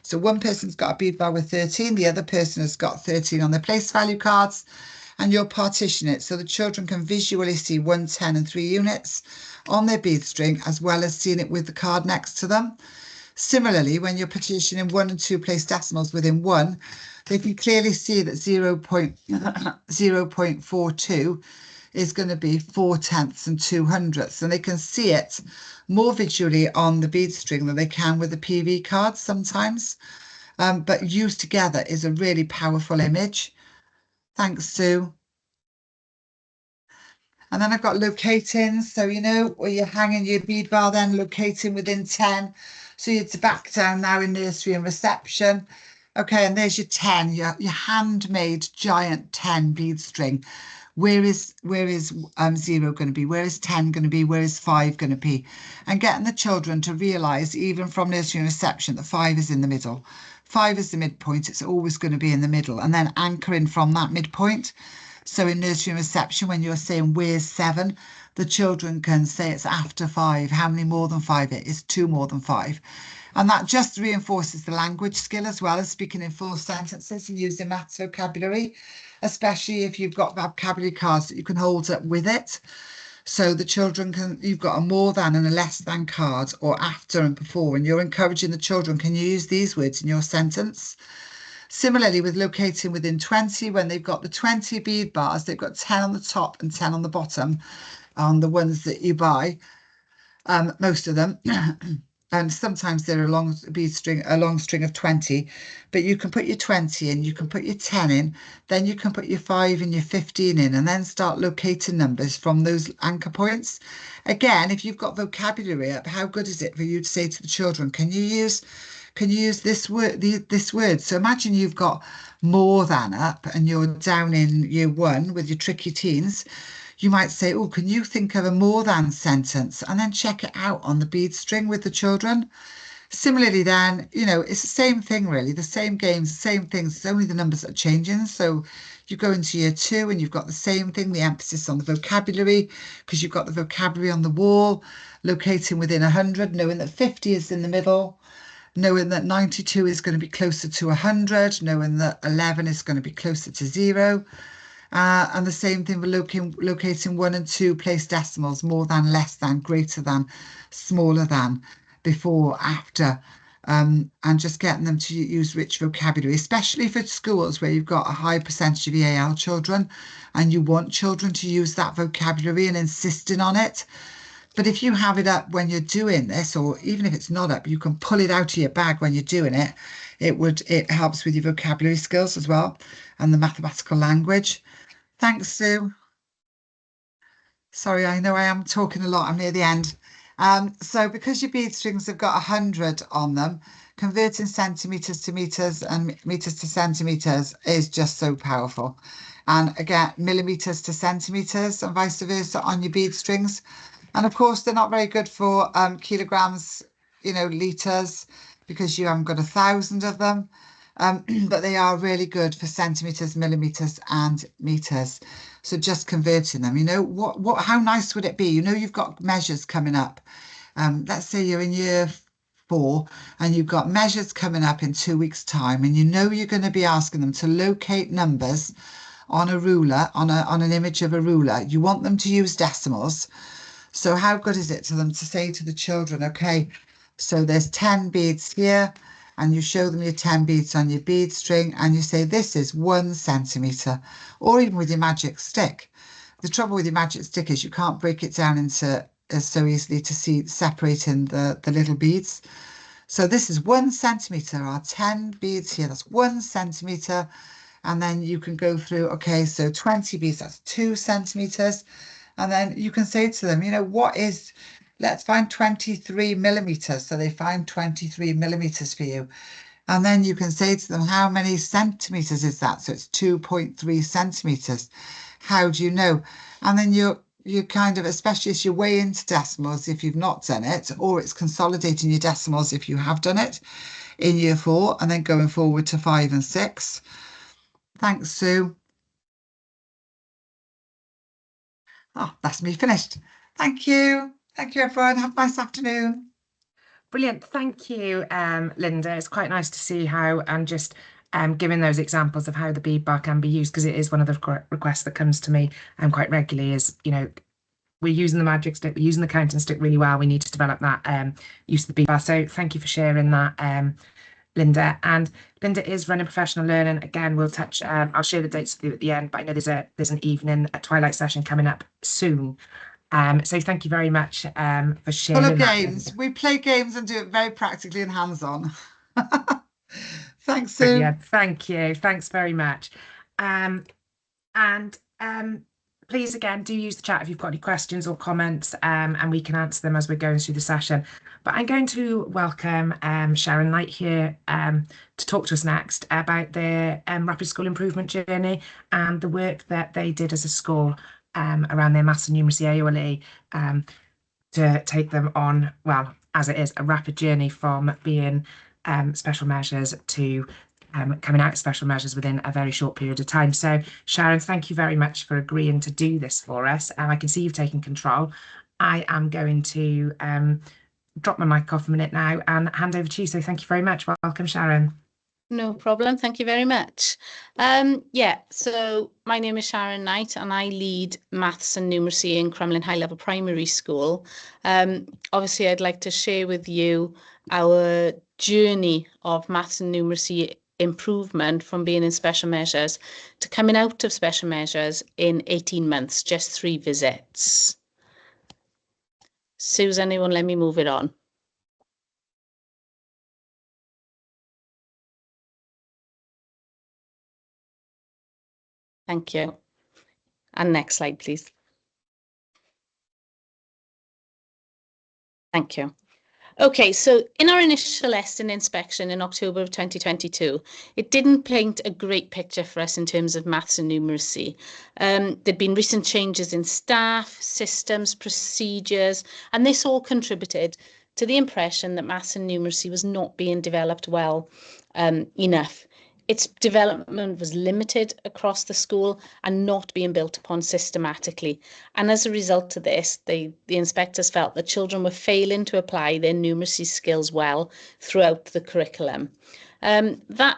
So one person's got a bead bar with 13, the other person has got 13 on their place value cards, and you'll partition it so the children can visually see 1, 10 and 3 units on their bead string, as well as seeing it with the card next to them. Similarly, when you're partitioning 1 and 2 place decimals within 1, they can clearly see that 0.42 is going to be 4/10 and 2/100, and they can see it more visually on the bead string than they can with the PV cards sometimes. But used together is a really powerful image. Thanks, Sue. And then I've got locating. So, you know, where you're hanging your bead bar, then locating within 10. So you're back down now in nursery and reception. Okay, and there's your 10, your handmade giant 10 bead string. Where is 0 going to be? Where is 10 going to be? Where is 5 going to be? And getting the children to realise, even from nursery and reception, that 5 is in the middle. 5 is the midpoint. It's always going to be in the middle. And then anchoring from that midpoint. So in nursery and reception, when you're saying where's 7, the children can say it's after 5. How many more than 5 it is? 2 more than 5. And that just reinforces the language skill, as well as speaking in full sentences and using maths vocabulary, especially if you've got vocabulary cards that you can hold up with it. So the children can, you've got a more than and a less than card, or after and before, and you're encouraging the children, can you use these words in your sentence? Similarly, with locating within 20, when they've got the 20 bead bars, they've got 10 on the top and 10 on the bottom on the ones that you buy, most of them. And sometimes they're a long string of 20, but you can put your 20 in, you can put your 10 in, then you can put your 5 and your 15 in, and then start locating numbers from those anchor points. Again, if you've got vocabulary up, how good is it for you to say to the children, can you use this word? So imagine you've got more than up and you're down in year 1 with your tricky teens. You might say, oh, can you think of a more than sentence? And then check it out on the bead string with the children. Similarly, then, you know, it's the same thing, really, the same games, the same things. It's only the numbers that are changing. So you go into year 2 and you've got the same thing, the emphasis on the vocabulary, because you've got the vocabulary on the wall, locating within 100, knowing that 50 is in the middle, knowing that 92 is going to be closer to 100, knowing that 11 is going to be closer to 0. And the same thing with locating 1 and 2 place decimals, more than, less than, greater than, smaller than, before, after, and just getting them to use rich vocabulary, especially for schools where you've got a high percentage of EAL children and you want children to use that vocabulary and insisting on it. But if you have it up when you're doing this, or even if it's not up, you can pull it out of your bag when you're doing it. It helps with your vocabulary skills as well, and the mathematical language. Thanks, Sue. Sorry, I know I am talking a lot. I'm near the end. So because your bead strings have got 100 on them, converting centimetres to metres and metres to centimetres is just so powerful. And again, millimetres to centimetres and vice versa on your bead strings. And of course, they're not very good for kilograms, you know, litres. because you haven't got 1,000 of them. But they are really good for centimeters, millimeters, and meters. So just converting them, you know, how nice would it be? You know, you've got measures coming up. Let's say you're in year 4 and you've got measures coming up in 2 weeks' time, and you know you're going to be asking them to locate numbers on a ruler, on an image of a ruler. You want them to use decimals. So how good is it to them to say to the children, okay, so there's 10 beads here, and you show them your 10 beads on your bead string, and you say this is 1 centimetre, or even with your magic stick. The trouble with your magic stick is you can't break it down into so easily to see separating the little beads. So this is 1 centimetre, our 10 beads here, that's 1 centimetre. And then you can go through, okay, so 20 beads, that's 2 centimetres. And then you can say to them, you know, let's find 23 millimeters. So they find 23 millimeters for you. And then you can say to them, how many centimeters is that? So it's 2.3 centimeters. How do you know? And then you kind of, especially as you're way into decimals, if you've not done it, or it's consolidating your decimals if you have done it in year 4, and then going forward to 5 and 6. Thanks, Sue. Oh, that's me finished. Thank you. Thank you, everyone. Have a nice afternoon. Brilliant. Thank you, Linda. It's quite nice to see how, and just giving those examples of how the bead bar can be used, because it is one of the requests that comes to me quite regularly is, you know, we're using the magic stick, we're using the counting stick really well. We need to develop that use of the bead bar. So thank you for sharing that, Linda. And Linda is running professional learning. Again, we'll touch, I'll share the dates with you at the end, but I know there's an evening, a twilight session coming up soon. So thank you very much for sharing. Full of games. We play games and do it very practically and hands-on. Thanks, Sue. Brilliant. Thank you. Thanks very much. Please, again, do use the chat if you've got any questions or comments, and we can answer them as we're going through the session. But I'm going to welcome Sharon Knight here to talk to us next about their Rapid School Improvement Journey and the work that they did as a school around their maths and numeracy AOLE to take them on, well, as it is, a rapid journey from being special measures to coming out of special measures within a very short period of time. So Sharon, thank you very much for agreeing to do this for us. I can see you've taken control. I am going to drop my mic off a minute now and hand over to you. So thank you very much. Welcome, Sharon. No problem. Thank you very much. So my name is Sharon Knight and I lead maths and numeracy in Crumlin High Level Primary School. Obviously, I'd like to share with you our journey of maths and numeracy improvement from being in special measures to coming out of special measures in 18 months, just 3 visits. Susan, anyone let me move it on? Thank you. And next slide, please. Thank you. Okay, so in our initial lesson inspection in October of 2022, it didn't paint a great picture for us in terms of maths and numeracy. There'd been recent changes in staff, systems, procedures, and this all contributed to the impression that maths and numeracy was not being developed well enough. Its development was limited across the school and not being built upon systematically. And as a result of this, the inspectors felt that children were failing to apply their numeracy skills well throughout the curriculum. That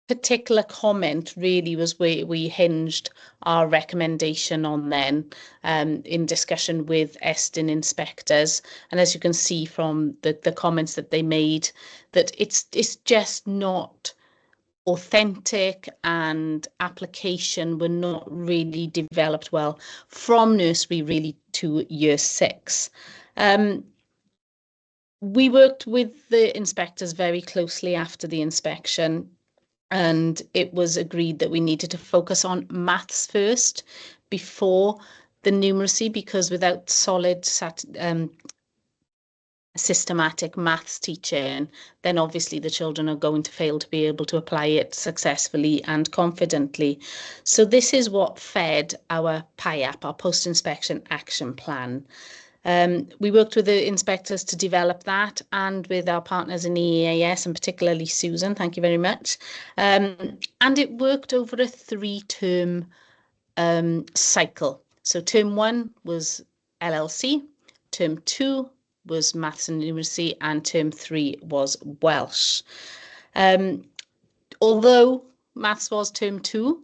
particular comment really was where we hinged our recommendation on then in discussion with Eston inspectors. And as you can see from the comments that they made, that it's just not authentic and application were not really developed well from nursery really to year 6. We worked with the inspectors very closely after the inspection, and it was agreed that we needed to focus on maths first before the numeracy, because without solid systematic maths teaching, then obviously the children are going to fail to be able to apply it successfully and confidently. So this is what fed our PIAP, our post-inspection action plan. We worked with the inspectors to develop that, and with our partners in EAS, and particularly Susan, thank you very much. And it worked over a 3-term cycle. So term 1 was LLC, term 2 was maths and numeracy, and term 3 was Welsh. Although maths was term 2,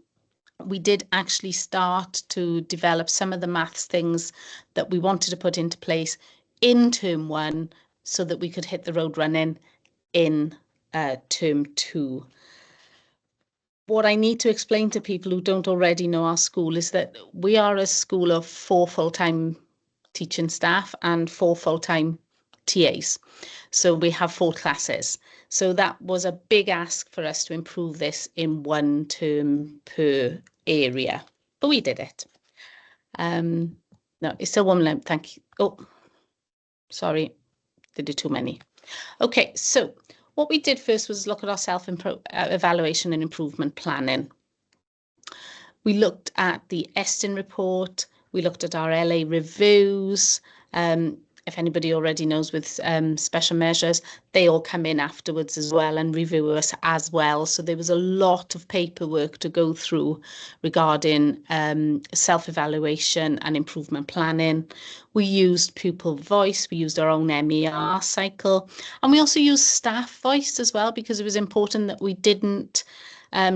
we did actually start to develop some of the maths things that we wanted to put into place in term 1 so that we could hit the road running in term 2. What I need to explain to people who don't already know our school is that we are a school of 4 full-time teaching staff and 4 full-time TAs. So we have 4 classes. So that was a big ask for us to improve this in 1 term per area, but we did it. No, it's still 1 limb. Thank you. Oh, sorry, did it too many. Okay, so what we did first was look at our self-evaluation and improvement planning. We looked at the Estin report. We looked at our LA reviews. If anybody already knows with special measures, they all come in afterwards as well and review us as well. So there was a lot of paperwork to go through regarding self-evaluation and improvement planning. We used pupil voice, we used our own MER cycle, and we also used staff voice as well, because it was important that we didn't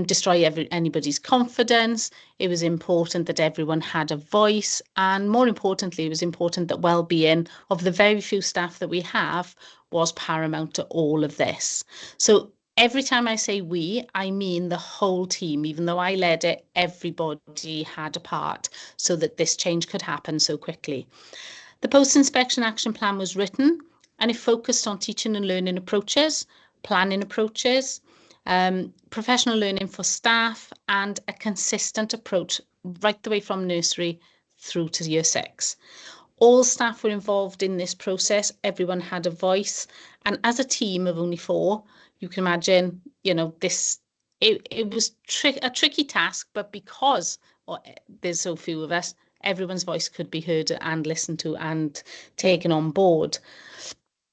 destroy anybody's confidence. It was important that everyone had a voice, and more importantly, it was important that well-being of the very few staff that we have was paramount to all of this. So every time I say we, I mean the whole team. Even though I led it, everybody had a part so that this change could happen so quickly. The post-inspection action plan was written, and it focused on teaching and learning approaches, planning approaches, professional learning for staff, and a consistent approach right the way from nursery through to year 6. All staff were involved in this process. Everyone had a voice, and as a team of only 4, you can imagine, you know, it was a tricky task, but because there's so few of us, everyone's voice could be heard and listened to and taken on board.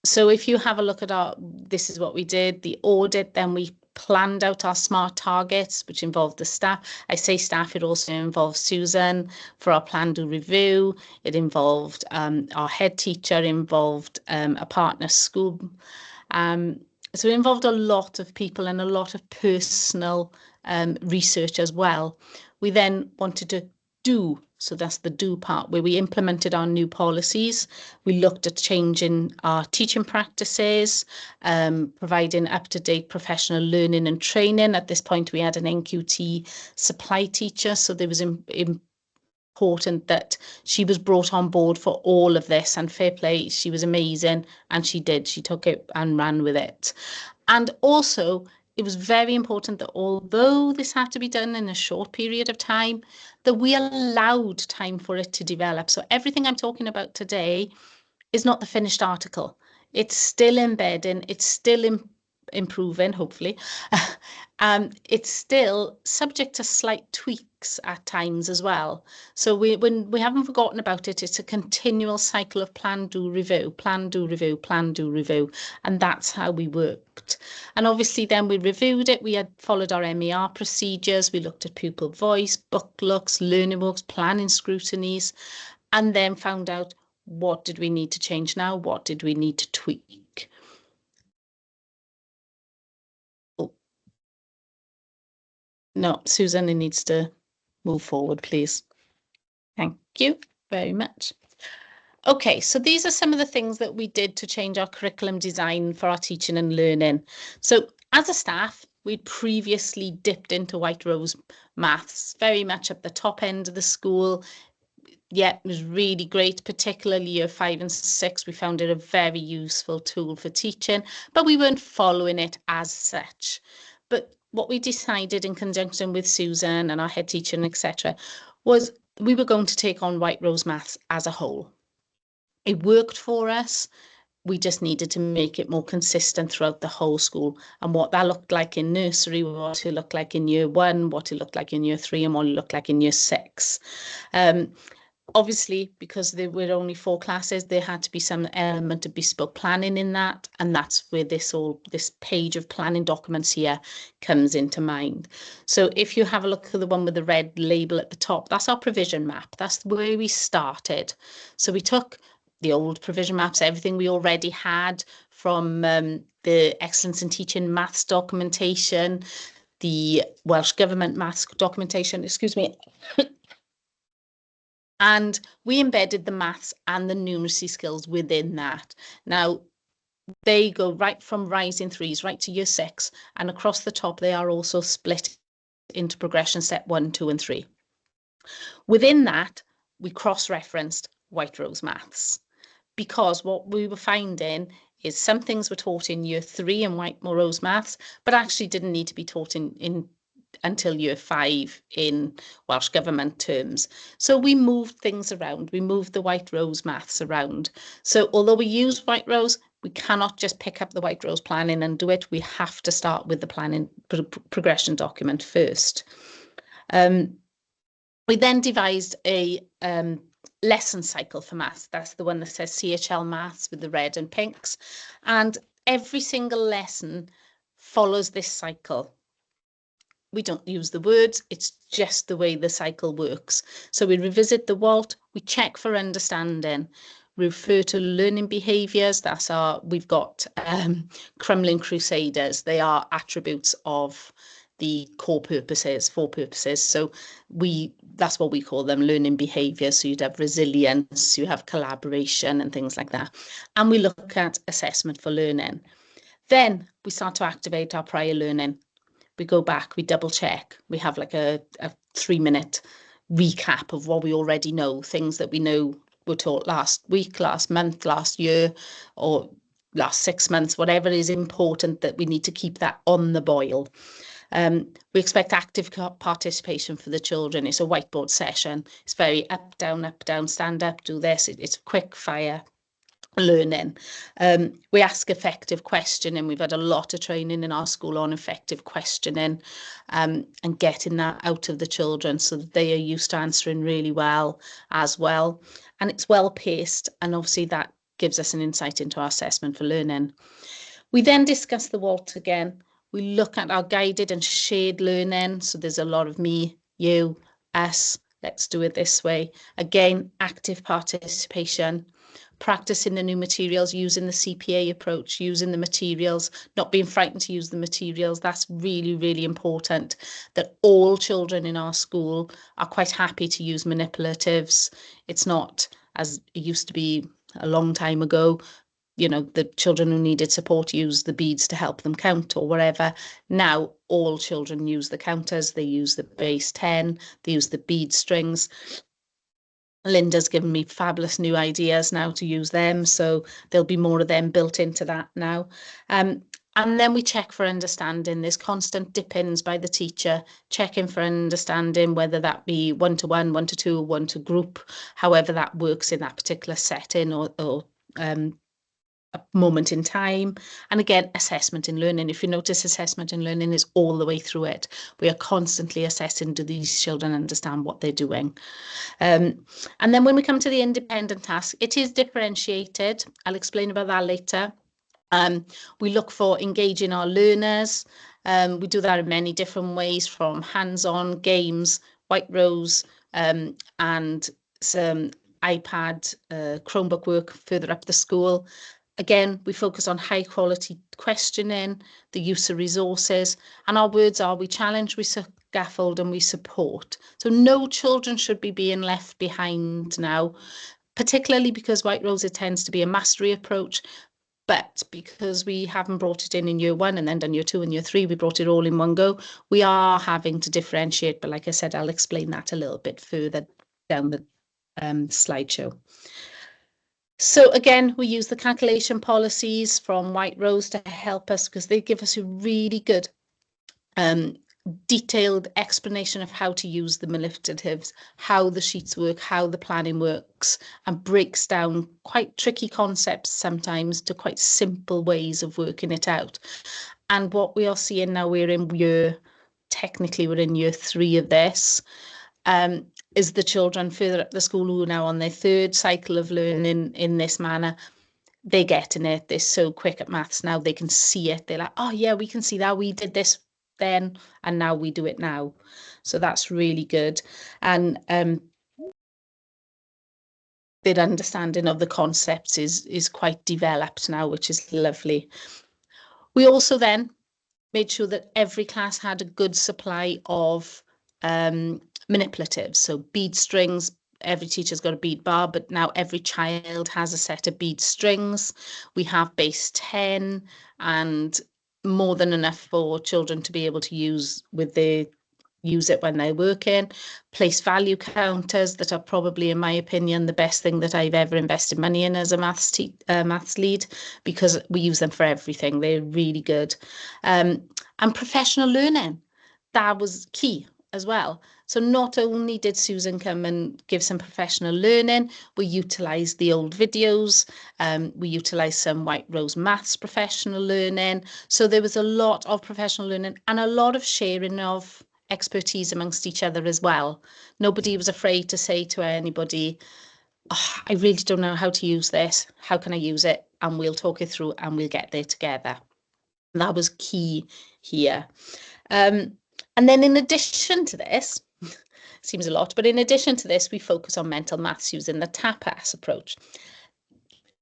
So if you have a look at this is what we did, the audit, then we planned out our SMART targets, which involved the staff. I say staff, it also involves Susan for our plan do review. It involved our head teacher, involved a partner school. So it involved a lot of people and a lot of personal research as well. We then wanted to do, so that's the do part, where we implemented our new policies. We looked at changing our teaching practices, providing up-to-date professional learning and training. At this point, we had an NQT supply teacher, so there was important that she was brought on board for all of this, and fair play, she was amazing, and she took it and ran with it. And also, it was very important that although this had to be done in a short period of time, that we allowed time for it to develop. So everything I'm talking about today is not the finished article. It's still embedding, it's still improving, hopefully. It's still subject to slight tweaks at times as well. So we haven't forgotten about it. It's a continual cycle of plan, do, review, plan, do, review, plan, do, review. And that's how we worked. And obviously then we reviewed it. We had followed our MER procedures. We looked at pupil voice, book looks, learning books, planning scrutinies, and then found out what did we need to change now? What did we need to tweak? No, Susan needs to move forward, please. Thank you very much. Okay, so these are some of the things that we did to change our curriculum design for our teaching and learning. So as a staff, we'd previously dipped into White Rose maths, very much at the top end of the school. Yeah, it was really great, particularly year 5 and 6. We found it a very useful tool for teaching, but we weren't following it as such. But what we decided in conjunction with Susan and our head teacher and etc. was we were going to take on White Rose maths as a whole. It worked for us. We just needed to make it more consistent throughout the whole school, and what that looked like in nursery, what it looked like in year 1, what it looked like in year 3, and what it looked like in year 6. Obviously, because there were only 4 classes, there had to be some element of bespoke planning in that, and that's where this page of planning documents here comes into mind. So if you have a look at the one with the red label at the top, that's our provision map. That's where we started. So we took the old provision maps, everything we already had from the Excellence in Teaching Maths documentation, the Welsh Government Maths documentation, excuse me, and we embedded the maths and the numeracy skills within that. Now, they go right from Rising 3s right to Year 6, and across the top, they are also split into progression step 1, 2, and 3. Within that, we cross-referenced White Rose Maths, because what we were finding is some things were taught in Year 3 in White Rose Maths, but actually didn't need to be taught in until Year 5 in Welsh Government terms. So we moved things around. We moved the White Rose Maths around. So although we use White Rose, we cannot just pick up the White Rose planning and do it. We have to start with the planning progression document first. We then devised a lesson cycle for maths. That's the one that says CHL Maths with the red and pinks. And every single lesson follows this cycle. We don't use the words, it's just the way the cycle works. So we revisit the WALT, we check for understanding, refer to learning behaviours. We've got Crumlin Crusaders. They are attributes of the core purposes, 4 purposes. So that's what we call them, learning behaviours. So you'd have resilience, you have collaboration and things like that. And we look at assessment for learning. Then we start to activate our prior learning. We go back, we double check. We have like a 3-minute recap of what we already know, things that we know were taught last week, last month, last year, or last 6 months, whatever is important that we need to keep that on the boil. We expect active participation for the children. It's a whiteboard session. It's very up, down, stand up, do this. It's quick fire learning. We ask effective questioning. We've had a lot of training in our school on effective questioning and getting that out of the children so that they are used to answering really well as well. And it's well paced, and obviously that gives us an insight into our assessment for learning. We then discuss the WALT again. We look at our guided and shared learning. So there's a lot of me, you, us. Let's do it this way. Again, active participation. Practicing the new materials, using the CPA approach, using the materials, not being frightened to use the materials. That's really, really important, that all children in our school are quite happy to use manipulatives. It's not, as it used to be a long time ago, the children who needed support use the beads to help them count or whatever. Now all children use the counters, they use the base 10, they use the bead strings. Linda's given me fabulous new ideas now to use them, so there'll be more of them built into that now. And then we check for understanding. There's constant dip-ins by the teacher, checking for understanding, whether that be 1-to-1, 1-to-2, 1-to-group, however that works in that particular setting or a moment in time. And again, assessment in learning. If you notice, assessment in learning is all the way through it. We are constantly assessing, do these children understand what they're doing? And then when we come to the independent task, it is differentiated. I'll explain about that later. We look for engaging our learners. We do that in many different ways, from hands-on games, White Rose, and some iPad, Chromebook work further up the school. Again, we focus on high quality questioning, the use of resources, and our words are: we challenge, we scaffold, and we support. So no children should be being left behind now, particularly because White Rose, it tends to be a mastery approach. But because we haven't brought it in Year 1 and then done Year 2 and Year 3, we brought it all in one go. We are having to differentiate, but like I said, I'll explain that a little bit further down the slideshow. So again, we use the calculation policies from White Rose to help us, because they give us a really good detailed explanation of how to use the manipulatives, how the sheets work, how the planning works, and breaks down quite tricky concepts sometimes to quite simple ways of working it out. And what we are seeing now, technically we're in Year 3 of this. is the children further up the school who are now on their third cycle of learning in this manner. They're getting it. They're so quick at maths now. They can see it. They're like, oh yeah, we can see that. We did this then, and now we do it now. So that's really good. And their understanding of the concepts is quite developed now, which is lovely. We also then made sure that every class had a good supply of manipulatives. So bead strings, every teacher's got a bead bar, but now every child has a set of bead strings. We have base 10 and more than enough for children to be able to use it when they're working. Place value counters that are probably, in my opinion, the best thing that I've ever invested money in as a maths lead, because we use them for everything. They're really good. And professional learning, that was key as well. So not only did Susan come and give some professional learning, we utilised the old videos, we utilised some White Rose Maths professional learning. So there was a lot of professional learning and a lot of sharing of expertise amongst each other as well. Nobody was afraid to say to anybody, oh, I really don't know how to use this. How can I use it? And we'll talk it through and we'll get there together. That was key here. And then in addition to this, seems a lot, but in addition to this, we focus on mental maths using the TAPAS approach.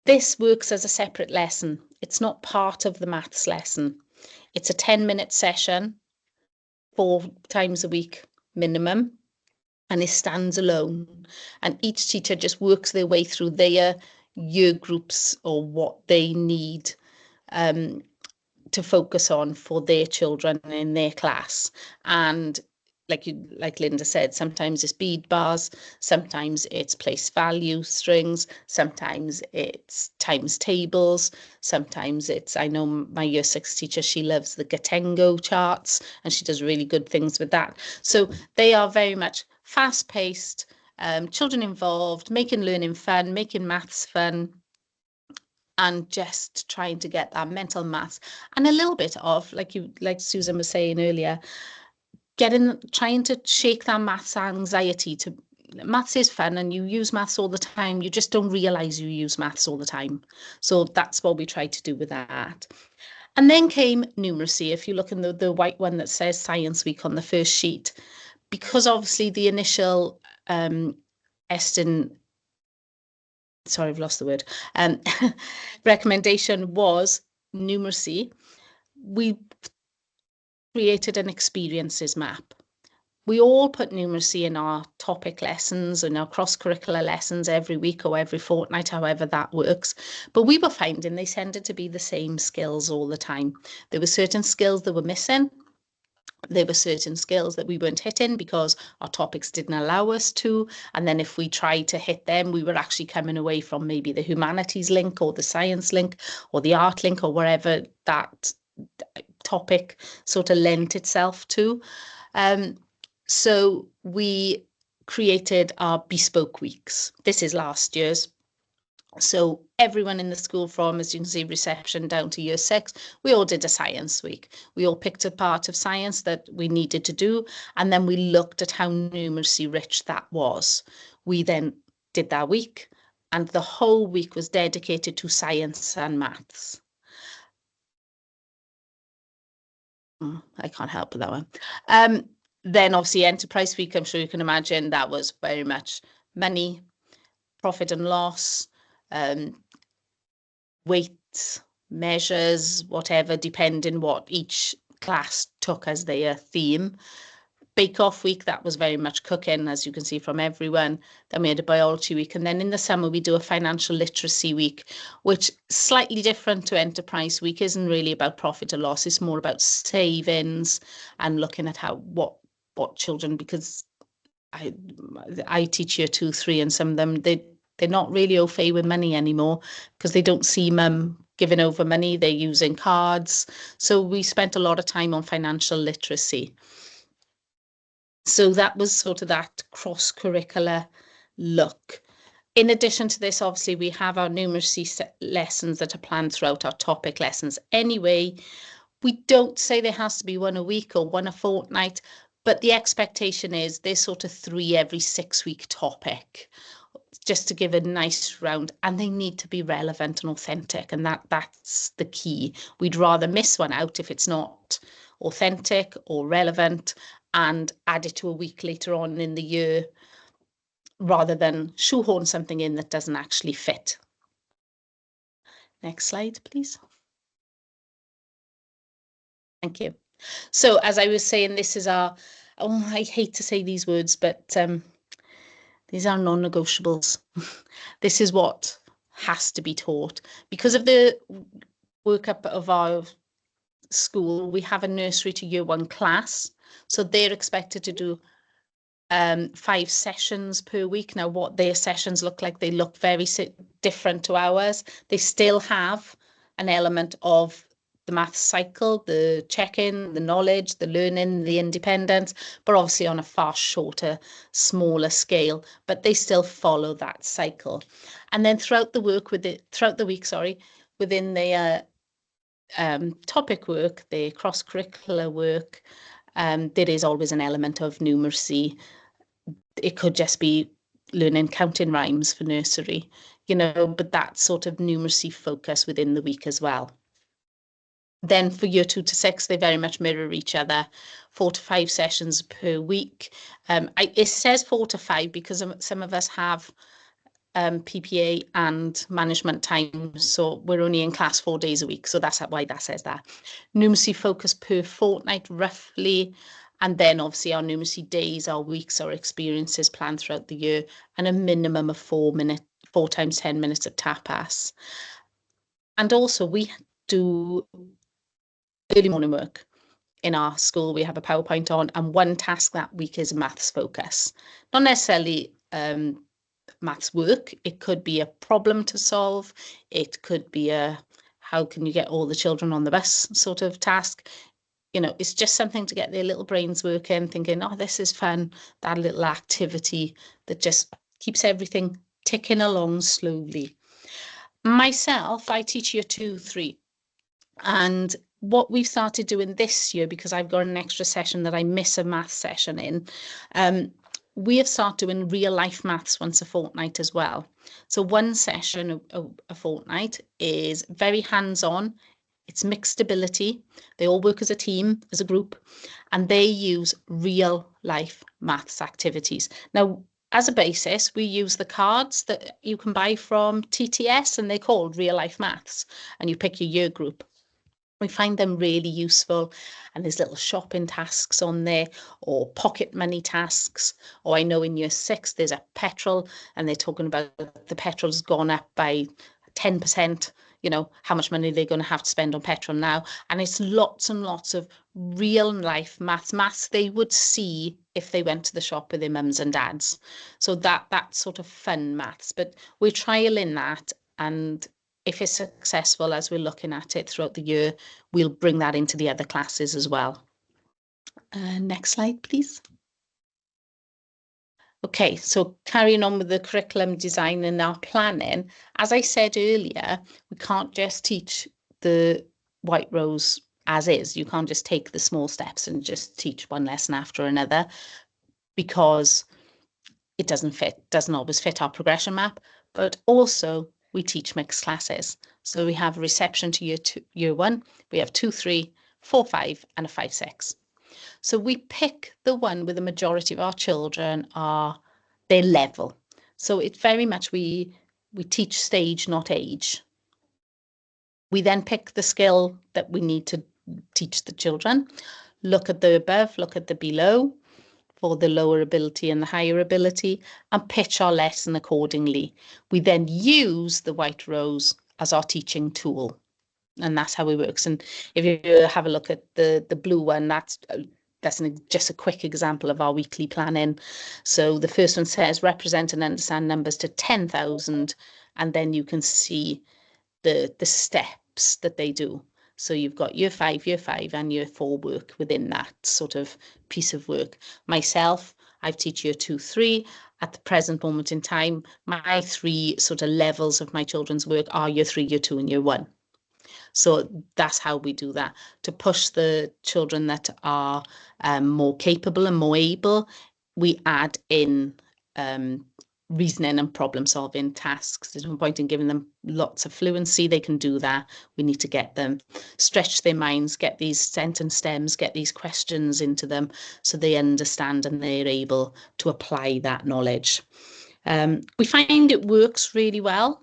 This works as a separate lesson. It's not part of the maths lesson. It's a 10-minute session, 4 times a week minimum, and it stands alone. And each teacher just works their way through their year groups or what they need to focus on for their children in their class. And like Linda said, sometimes it's bead bars, sometimes it's place value strings, sometimes it's times tables, sometimes it's, I know my year 6 teacher, she loves the Gatengo charts and she does really good things with that. So they are very much fast-paced, children involved, making learning fun, making maths fun, and just trying to get that mental maths and a little bit of, like Susan was saying earlier, trying to shake that maths anxiety. Maths is fun and you use maths all the time. You just don't realise you use maths all the time. So that's what we tried to do with that. And then came numeracy. If you look in the white one that says Science Week on the first sheet, because obviously the initial sorry, I've lost the word, recommendation was numeracy, we created an experiences map. We all put numeracy in our topic lessons and our cross-curricular lessons every week or every fortnight, however that works. But we were finding they tended to be the same skills all the time. There were certain skills that were missing. There were certain skills that we weren't hitting because our topics didn't allow us to. And then if we tried to hit them, we were actually coming away from maybe the humanities link or the science link or the art link or wherever that topic sort of lent itself to. So we created our bespoke weeks. This is last year's. So everyone in the school, from, as you can see, reception down to year 6, we all did a science week. We all picked a part of science that we needed to do, and then we looked at how numeracy rich that was. We then did that week, and the whole week was dedicated to science and maths. I can't help with that one. Then obviously Enterprise Week, I'm sure you can imagine, that was very much money, profit and loss, weights, measures, whatever, depending what each class took as their theme. Bake-Off Week, that was very much cooking, as you can see from everyone. Then we had a Biology Week, and then in the summer we do a Financial Literacy Week, which slightly different to Enterprise Week, isn't really about profit or loss. It's more about savings and looking at what children, because I teach year 2, 3, and some of them, they're not really au fait with money anymore because they don't see mum giving over money. They're using cards. So we spent a lot of time on financial literacy. So that was sort of that cross-curricular look. In addition to this, obviously, we have our numeracy lessons that are planned throughout our topic lessons anyway. We don't say there has to be one a week or one a fortnight, But the expectation is there's sort of 3 every 6-week topic, just to give a nice round, and they need to be relevant and authentic, and that's the key. We'd rather miss one out if it's not authentic or relevant and add it to a week later on in the year, rather than shoehorn something in that doesn't actually fit. Next slide, please. Thank you. So as I was saying, this is our, oh, I hate to say these words, but these are non-negotiables. This is what has to be taught. Because of the workup of our school, we have a nursery to year 1 class. So they're expected to do 5 sessions per week. Now, what their sessions look like, they look very different to ours. They still have an element of the maths cycle, the check-in, the knowledge, the learning, the independence, but obviously on a far shorter, smaller scale, but they still follow that cycle. And then throughout the week, within the topic work, the cross-curricular work, there is always an element of numeracy. It could just be learning counting rhymes for nursery, but that sort of numeracy focus within the week as well. Then for year 2 to 6, they very much mirror each other, 4 to 5 sessions per week. It says 4 to 5 because some of us have PPA and management time, so we're only in class 4 days a week, so that's why that says that. Numeracy focus per fortnight roughly, and then obviously our numeracy days, our weeks, our experiences planned throughout the year, and a minimum of 4 times 10 minutes of tapas. And also we do early morning work in our school. We have a PowerPoint on, and one task that week is maths focus. Not necessarily maths work. It could be a problem to solve. It could be a how can you get all the children on the bus sort of task. It's just something to get their little brains working, thinking, oh, this is fun, that little activity that just keeps everything ticking along slowly. Myself, I teach year 2, 3. And what we've started doing this year, because I've got an extra session that I miss a maths session in, we have started doing real life maths once a fortnight as well. So one session a fortnight is very hands-on. It's mixed ability. They all work as a team, as a group, and they use real life maths activities. Now, as a basis, we use the cards that you can buy from TTS, and they're called real life maths, and you pick your year group. We find them really useful, and there's little shopping tasks on there, or pocket money tasks, or I know in year 6 there's a petrol, and they're talking about the petrol's gone up by 10%, how much money they're going to have to spend on petrol now. And it's lots and lots of real life maths they would see if they went to the shop with their mums and dads. So that's sort of fun maths, but we're trialing that, and if it's successful as we're looking at it throughout the year, we'll bring that into the other classes as well. Next slide, please. Okay, so carrying on with the curriculum design and our planning, as I said earlier, we can't just teach the white rose as is. You can't just take the small steps and just teach one lesson after another, because it doesn't always fit our progression map, but also we teach mixed classes. So we have a reception to year 1, we have 2, 3, 4, 5, and a 5, 6. So we pick the one with the majority of our children are their level. So it's very much we teach stage, not age. We then pick the skill that we need to teach the children, look at the above, look at the below for the lower ability and the higher ability, and pitch our lesson accordingly. We then use the white rose as our teaching tool, and that's how it works. And if you have a look at the blue one, that's just a quick example of our weekly planning. So the first one says represent and understand numbers to 10,000, and then you can see the steps that they do. So you've got year 5, and year 4 work within that sort of piece of work. Myself, I teach year 2, 3. At the present moment in time, my 3 sort of levels of my children's work are year 3, year 2, and year 1. So that's how we do that. To push the children that are more capable and more able, we add in reasoning and problem solving tasks. There's no point in giving them lots of fluency. They can do that. We need to get them, stretch their minds, get these sentence stems, get these questions into them so they understand and they're able to apply that knowledge. We find it works really well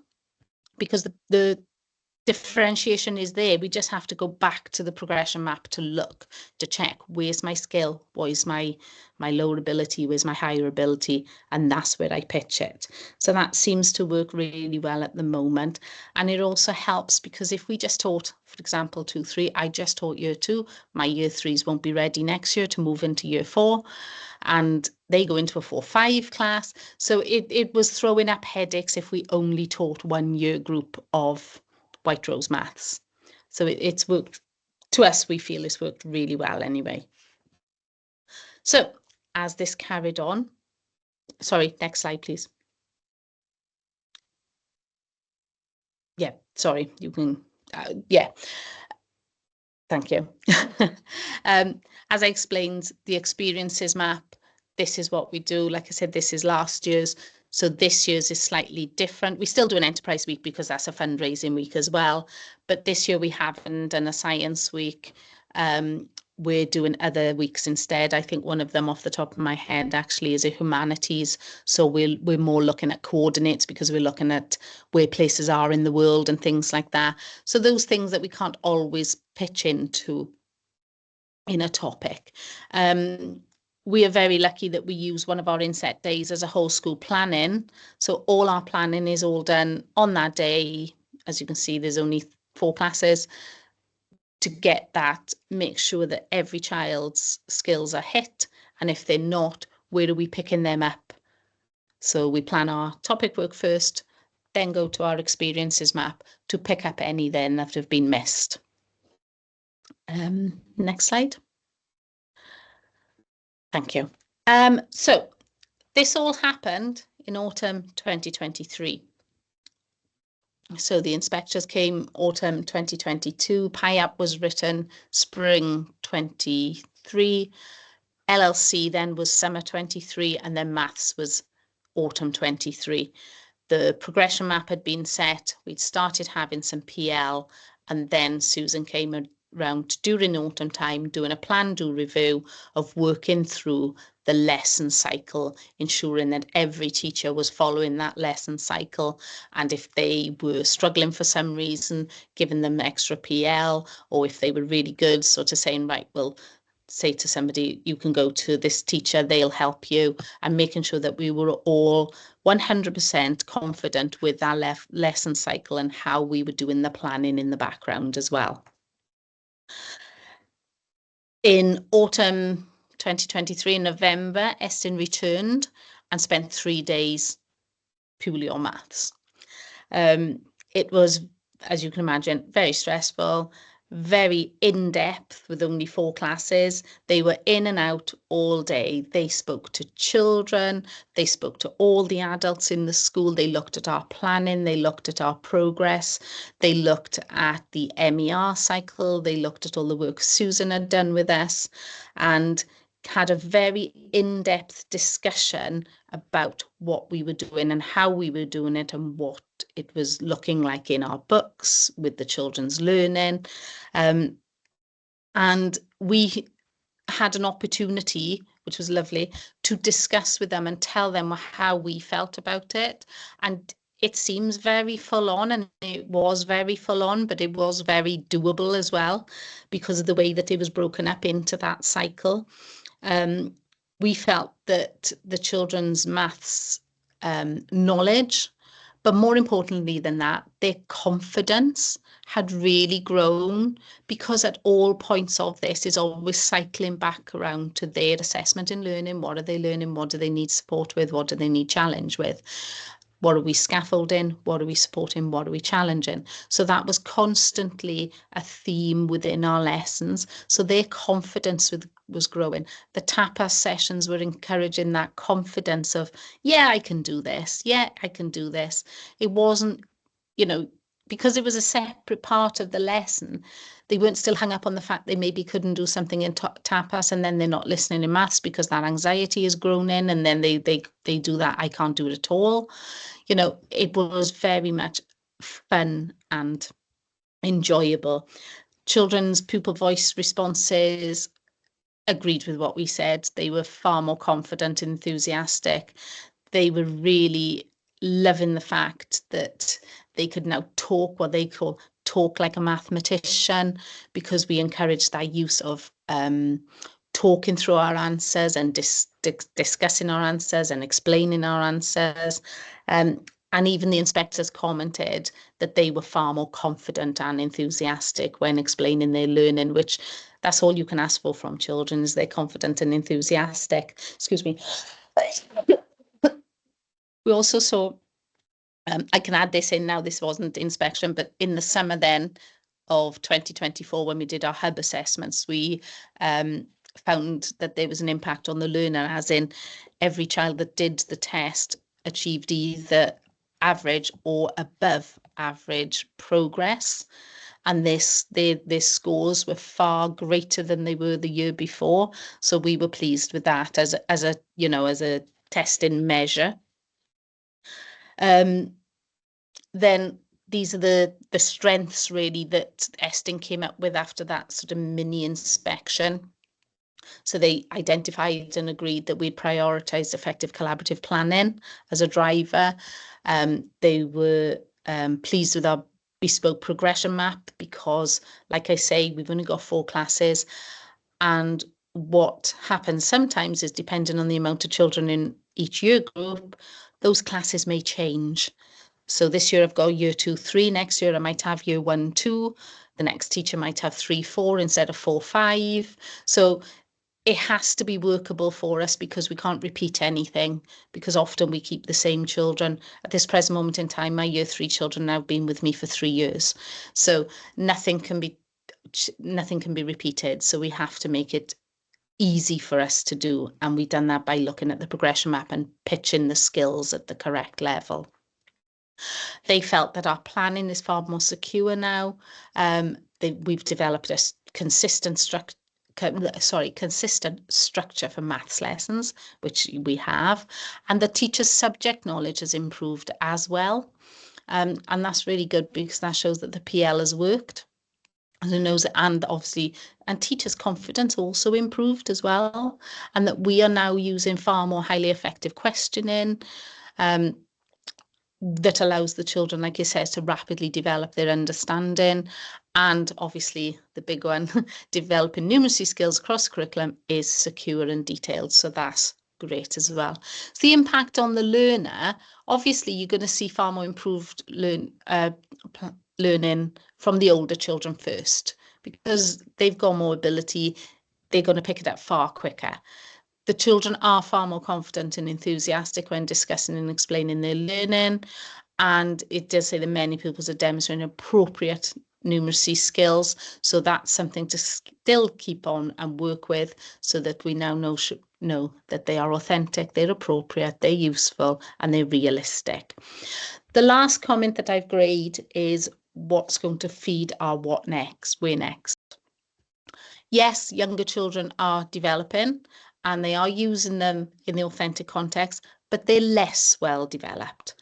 because the differentiation is there. We just have to go back to the progression map to look, to check where's my skill, where's my lower ability, where's my higher ability, and that's where I pitch it. So that seems to work really well at the moment. And it also helps because if we just taught, for example, 2-3, I just taught year 2, my year 3s won't be ready next year to move into year 4. And they go into a 4-5 class. So it was throwing up headaches if we only taught one year group of White Rose Maths. So it's worked, to us, we feel it's worked really well anyway. So as this carried on, sorry, next slide, please. Yeah, sorry, you can, yeah. Thank you. As I explained, the experiences map, this is what we do. Like I said, this is last year's. So this year's is slightly different. We still do an enterprise week because that's a fundraising week as well. But this year we haven't done a science week. We're doing other weeks instead. I think one of them off the top of my head actually is a humanities. So we're more looking at coordinates because we're looking at where places are in the world and things like that. So those things that we can't always pitch into in a topic. We are very lucky that we use one of our inset days as a whole school planning. So all our planning is all done on that day. As you can see, there's only 4 classes. To get that, make sure that every child's skills are hit. And if they're not, where are we picking them up? So we plan our topic work first, then go to our experiences map to pick up any then that have been missed. Next slide. Thank you. So this all happened in autumn 2023. So the inspectors came autumn 2022, PIAP was written spring 23, LLC then was summer 23, and then maths was autumn 23. The progression map had been set, we'd started having some PL, and then Susan came around during autumn time doing a plan do review of working through the lesson cycle, ensuring that every teacher was following that lesson cycle, and if they were struggling for some reason, giving them extra PL, or if they were really good, sort of saying, right, well, say to somebody, you can go to this teacher, they'll help you, and making sure that we were all 100% confident with that lesson cycle and how we were doing the planning in the background as well. In autumn 2023, in November, Estin returned and spent 3 days purely on maths. It was, as you can imagine, very stressful, very in-depth with only 4 classes. They were in and out all day. They spoke to children, they spoke to all the adults in the school, they looked at our planning, they looked at our progress, they looked at the MER cycle, they looked at all the work Susan had done with us, and had a very in-depth discussion about what we were doing and how we were doing it and what it was looking like in our books with the children's learning. And we had an opportunity, which was lovely, to discuss with them and tell them how we felt about it. And it seems very full on, and it was very full on, but it was very doable as well because of the way that it was broken up into that cycle. We felt that the children's maths knowledge, but more importantly than that, their confidence had really grown, because at all points of this is always cycling back around to their assessment and learning. What are they learning? What do they need support with? What do they need challenge with? What are we scaffolding? What are we supporting? What are we challenging? So that was constantly a theme within our lessons. So their confidence was growing. The tapas sessions were encouraging that confidence of, yeah, I can do this. Yeah, I can do this. It wasn't, you know, because it was a separate part of the lesson, they weren't still hung up on the fact they maybe couldn't do something in tapas, and then they're not listening in maths because that anxiety has grown in, and then they do that, I can't do it at all. You know, it was very much fun and enjoyable. Children's pupil voice responses agreed with what we said. They were far more confident and enthusiastic. They were really loving the fact that they could now talk, what they call talk like a mathematician, because we encouraged that use of talking through our answers and discussing our answers and explaining our answers. And even the inspectors commented that they were far more confident and enthusiastic when explaining their learning, which that's all you can ask for from children, is they're confident and enthusiastic. Excuse me. We also saw, I can add this in now, this wasn't inspection, but in the summer then of 2024, when we did our hub assessments, we found that there was an impact on the learner, as in every child that did the test achieved either average or above average progress. And their scores were far greater than they were the year before. So we were pleased with that as a testing measure. Then these are the strengths really that Eston came up with after that sort of mini inspection. So they identified and agreed that we'd prioritised effective collaborative planning as a driver. They were pleased with our bespoke progression map because, like I say, we've only got 4 classes. And what happens sometimes is, depending on the amount of children in each year group, those classes may change. So this year I've got year 2, 3. Next year I might have year 1, 2. The next teacher might have 3, 4 instead of 4, 5. So it has to be workable for us, because we can't repeat anything, because often we keep the same children. At this present moment in time, my year 3 children now have been with me for 3 years. So nothing can be repeated. So we have to make it easy for us to do. And we've done that by looking at the progression map and pitching the skills at the correct level. They felt that our planning is far more secure now. We've developed a consistent structure for maths lessons, which we have, and the teacher's subject knowledge has improved as well. And that's really good, because that shows that the PL has worked. And obviously, and teachers' confidence also improved as well, and that we are now using far more highly effective questioning that allows the children, like you said, to rapidly develop their understanding. And obviously the big one, developing numeracy skills across curriculum, is secure and detailed. So that's great as well. So the impact on the learner, obviously you're going to see far more improved learning from the older children first, because they've got more ability. They're going to pick it up far quicker. The children are far more confident and enthusiastic when discussing and explaining their learning. And it does say that many pupils are demonstrating appropriate numeracy skills. So that's something to still keep on and work with, so that we now know that they are authentic, they're appropriate, they're useful, and they're realistic. The last comment that I've graded is what's going to feed our what next, where next. Yes, younger children are developing, and they are using them in the authentic context, but they're less well developed.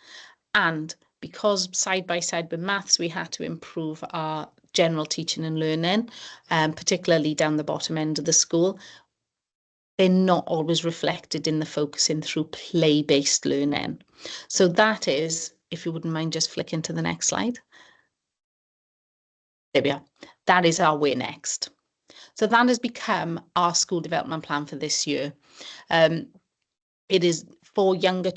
And because side by side with maths, we had to improve our general teaching and learning, particularly down the bottom end of the school, they're not always reflected in the focusing through play-based learning. So that is, if you wouldn't mind just flicking to the next slide. There we are. That is our where next. So that has become our school development plan for this year. It is for younger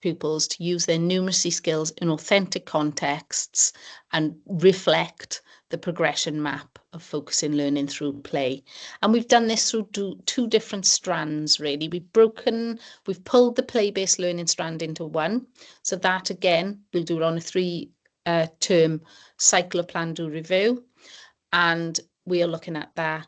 pupils to use their numeracy skills in authentic contexts and reflect the progression map of focusing learning through play. And we've done this through 2 different strands, really. We've pulled the play-based learning strand into one. So that, again, we'll do it on a 3-term cycle of plan, do, review. And we are looking at that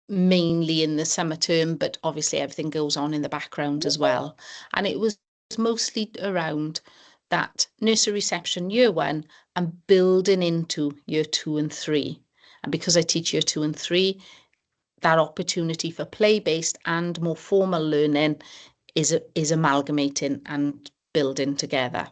mainly in the summer term, but obviously everything goes on in the background as well. And it was mostly around that nursery reception year 1 and building into year 2 and 3. And because I teach year 2 and 3, that opportunity for play-based and more formal learning is amalgamating and building together.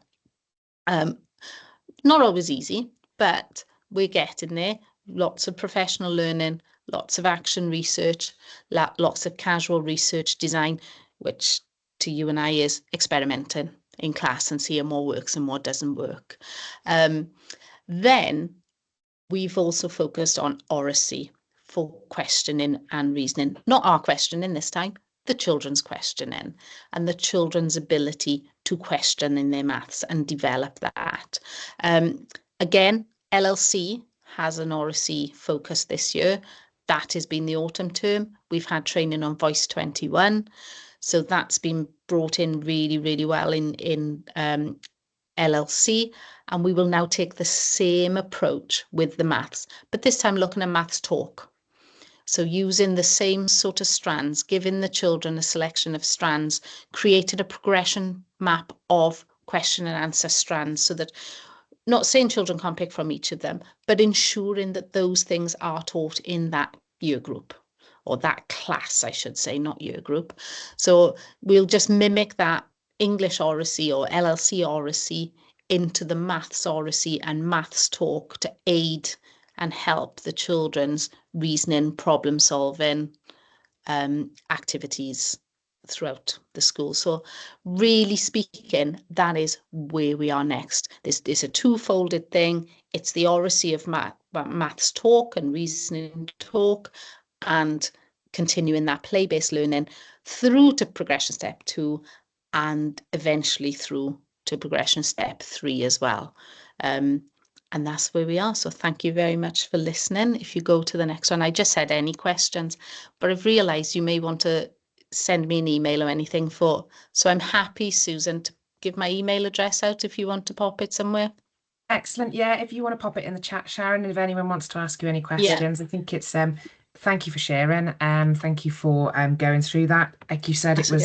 Not always easy, but we're getting there. Lots of professional learning, lots of action research, lots of casual research design, which to you and I is experimenting in class and seeing what works and what doesn't work. Then we've also focused on oracy for questioning and reasoning. Not our questioning this time, the children's questioning and the children's ability to question in their maths and develop that. Again, LLC has an oracy focus this year. That has been the autumn term. We've had training on Voice 21. So that's been brought in really, really well in LLC. And we will now take the same approach with the maths, but this time looking at maths talk. So using the same sort of strands, giving the children a selection of strands, created a progression map of question and answer strands, so that, not saying children can't pick from each of them, but ensuring that those things are taught in that year group, or that class, I should say, not year group. So we'll just mimic that English oracy or LLC oracy into the maths oracy and maths talk to aid and help the children's reasoning, problem solving activities throughout the school. So really speaking, that is where we are next. This is a two-folded thing. It's the oracy of maths talk and reasoning talk, and continuing that play-based learning through to progression step 2 and eventually through to progression step 3 as well. And that's where we are. So thank you very much for listening. If you go to the next one, I just said any questions, but I've realised you may want to send me an email or anything so I'm happy, Susan, to give my email address out if you want to pop it somewhere. Excellent. Yeah, if you want to pop it in the chat, Sharon, and if anyone wants to ask you any questions, I think it's thank you for sharing, thank you for going through that. Like you said, That's it was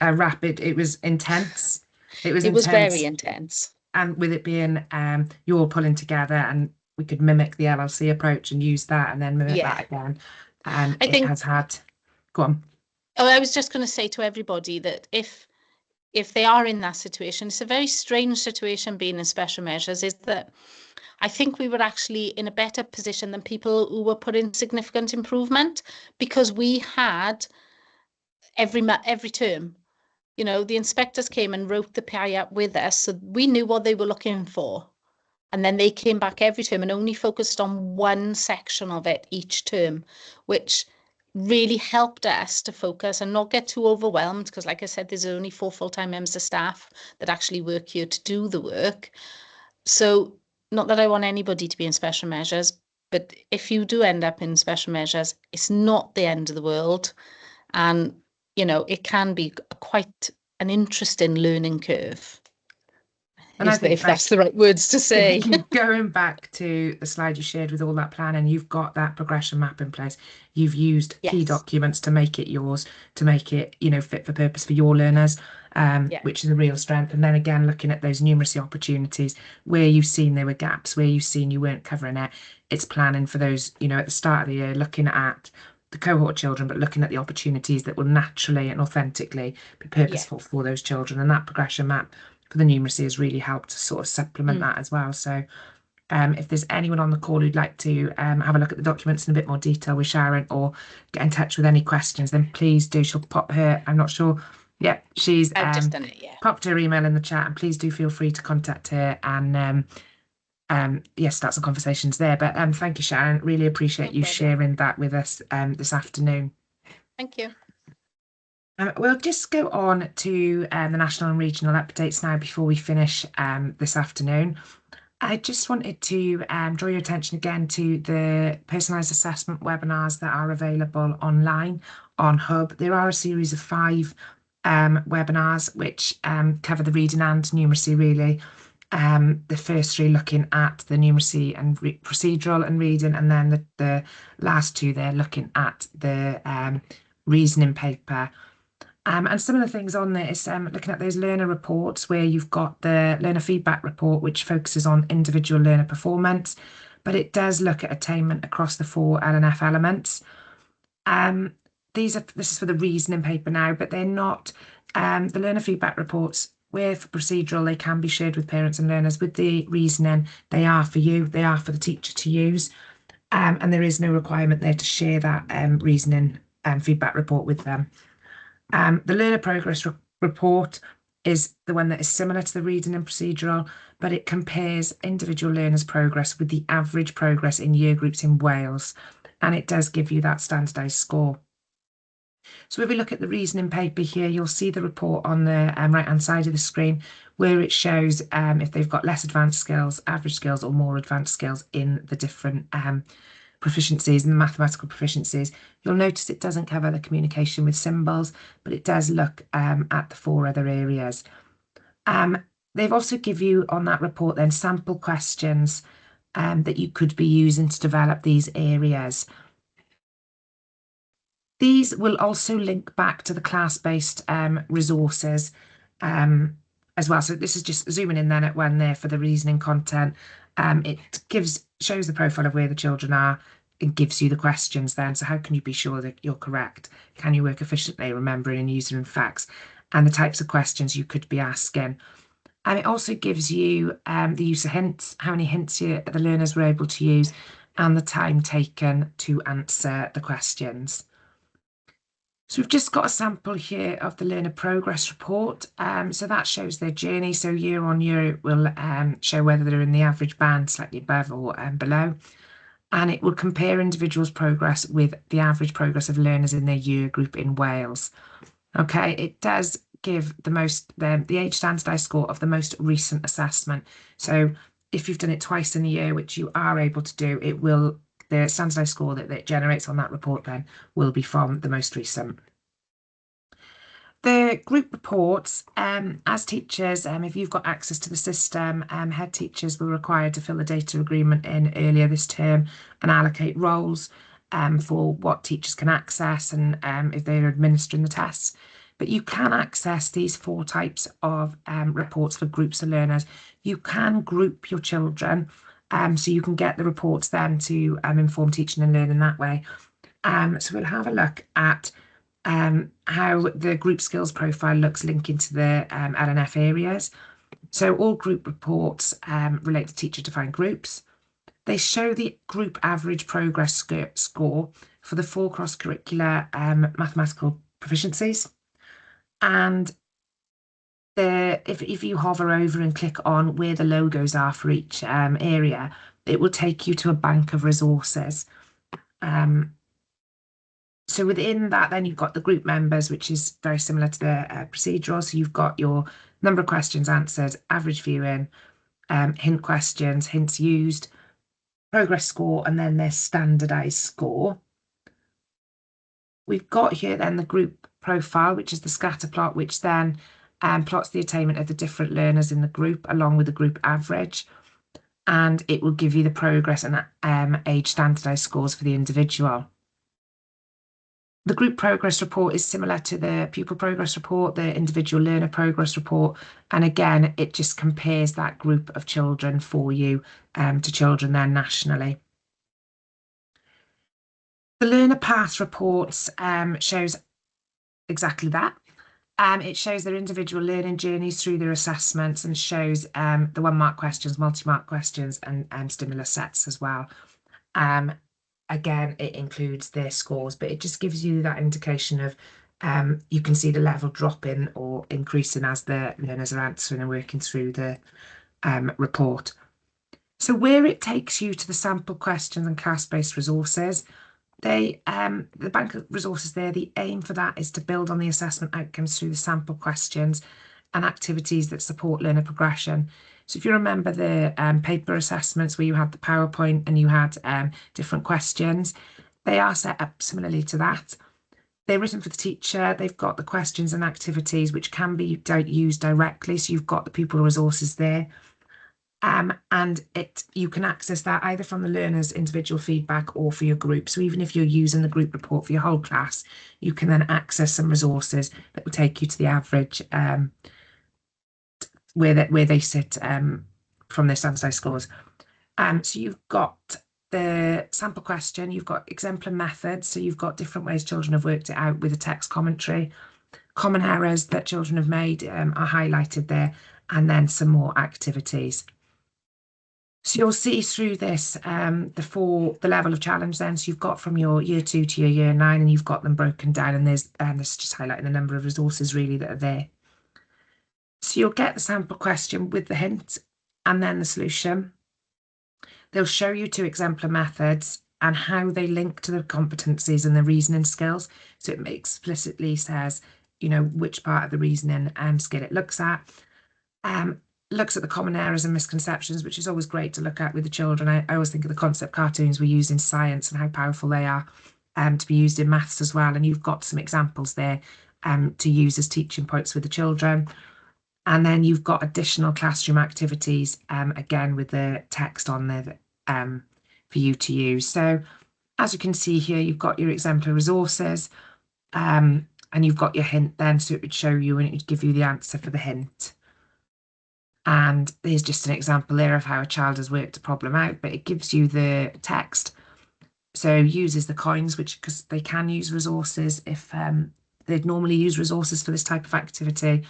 okay. rapid, it was intense. It was very intense. And with it being you all pulling together, and we could mimic the LLC approach and use that and then mimic that again. And I think has had, go on. Oh, I was just going to say to everybody that if they are in that situation, it's a very strange situation being in special measures, is that I think we were actually in a better position than people who were put in significant improvement, because we had every term, you know, the inspectors came and wrote the PI up with us, so we knew what they were looking for. And then they came back every term and only focused on one section of it each term, which really helped us to focus and not get too overwhelmed, because like I said, there's only 4 full-time members of staff that actually work here to do the work. So not that I want anybody to be in special measures, but if you do end up in special measures, it's not the end of the world. And, you know, it can be quite an interesting learning curve. And I think, if that's the right words to say. Going back to the slide you shared with all that plan, and you've got that progression map in place. You've used key documents to make it yours, to make it, you know, fit for purpose for your learners, which is a real strength. And then again, looking at those numeracy opportunities where you've seen there were gaps, where you've seen you weren't covering it. It's planning for those, you know, at the start of the year, looking at the cohort children, but looking at the opportunities that will naturally and authentically be purposeful for those children. And that progression map for the numeracy has really helped to sort of supplement that as well. So if there's anyone on the call who'd like to have a look at the documents in a bit more detail with Sharon, or get in touch with any questions, then please do. She'll pop her, I'm not sure. Yeah, she's just done it, popped her email in the chat, and please do feel free to contact her and start some conversations there. But thank you, Sharon. Really appreciate you sharing that with us this afternoon. Thank you. We'll just go on to the national and regional updates now before we finish this afternoon. I just wanted to draw your attention again to the personalised assessment webinars that are available online on Hub. There are a series of 5 webinars which cover the reading and numeracy, really. The first 3 looking at the numeracy and procedural and reading, and then the last 2 there looking at the reasoning paper. And some of the things on there is looking at those learner reports where you've got the learner feedback report, which focuses on individual learner performance, but it does look at attainment across the 4 L&F elements. This is for the reasoning paper now, but they're not, the learner feedback reports, where for procedural, they can be shared with parents and learners. With the reasoning, they are for you, they are for the teacher to use. And there is no requirement there to share that reasoning feedback report with them. The learner progress report is the one that is similar to the reading and procedural, but it compares individual learners' progress with the average progress in year groups in Wales, and it does give you that standardised score. So if we look at the reasoning paper here, you'll see the report on the right-hand side of the screen where it shows if they've got less advanced skills, average skills, or more advanced skills in the different proficiencies and the mathematical proficiencies. You'll notice it doesn't cover the communication with symbols, but it does look at the 4 other areas. They've also give you on that report then sample questions that you could be using to develop these areas. These will also link back to the class-based resources as well. So this is just zooming in then at one there for the reasoning content. It shows the profile of where the children are. It gives you the questions then. So how can you be sure that you're correct? Can you work efficiently, remembering and using facts? And the types of questions you could be asking. And it also gives you the use of hints, how many hints the learners were able to use, and the time taken to answer the questions. So we've just got a sample here of the learner progress report. So that shows their journey. So year on year, it will show whether they're in the average band, slightly above or below. And it will compare individuals' progress with the average progress of learners in their year group in Wales. Okay, it does give the age standardised score of the most recent assessment. So if you've done it twice in a year, which you are able to do, it will, the standardised score that it generates on that report then will be from the most recent. The group reports, as teachers, if you've got access to the system, head teachers were required to fill the data agreement in earlier this term and allocate roles for what teachers can access and if they're administering the tests. But you can access these 4 types of reports for groups of learners. You can group your children, so you can get the reports then to inform teaching and learning that way. So we'll have a look at how the group skills profile looks linking to the L&F areas. So all group reports relate to teacher-defined groups. They show the group average progress score for the 4 cross-curricular mathematical proficiencies. And if you hover over and click on where the logos are for each area, it will take you to a bank of resources. So within that, then you've got the group members, which is very similar to the procedural. So you've got your number of questions answered, average viewing, hint questions, hints used, progress score, and then their standardised score. We've got here then the group profile, which is the scatter plot, which then plots the attainment of the different learners in the group along with the group average. And it will give you the progress and age standardised scores for the individual. The group progress report is similar to the pupil progress report, the individual learner progress report. And again, it just compares that group of children for you to children then nationally. The learner path reports shows exactly that. It shows their individual learning journeys through their assessments and shows the 1-mark questions, multi-mark questions and stimulus sets as well. Again, it includes their scores, but it just gives you that indication of you can see the level dropping or increasing as the learners are answering and working through the report. So where it takes you to the sample questions and class-based resources, the bank of resources there, the aim for that is to build on the assessment outcomes through the sample questions and activities that support learner progression. So if you remember the paper assessments where you had the PowerPoint and you had different questions, they are set up similarly to that. They're written for the teacher. They've got the questions and activities which can be used directly. So you've got the pupil resources there. And you can access that either from the learner's individual feedback or for your group. So even if you're using the group report for your whole class, you can then access some resources that will take you to the average where they sit from their standardised scores. So you've got the sample question, you've got exemplar methods, so you've got different ways children have worked it out with a text commentary. Common errors that children have made are highlighted there, and then some more activities. So you'll see through this the level of challenge then. So you've got from your year 2 to your year 9, and you've got them broken down, and this is just highlighting the number of resources really that are there. So you'll get the sample question with the hint and then the solution. They'll show you 2 exemplar methods and how they link to the competencies and the reasoning skills. So it explicitly says, you know, which part of the reasoning skill it looks at. Looks at the common errors and misconceptions, which is always great to look at with the children. I always think of the concept cartoons we use in science and how powerful they are to be used in maths as well. And you've got some examples there to use as teaching points with the children. And then you've got additional classroom activities, again, with the text on there for you to use. So as you can see here, you've got your exemplar resources and you've got your hint then, so it would show you and it would give you the answer for the hint. And there's just an example there of how a child has worked a problem out, but it gives you the text. So uses the coins, which because they can use resources if they'd normally use resources for this type of activity.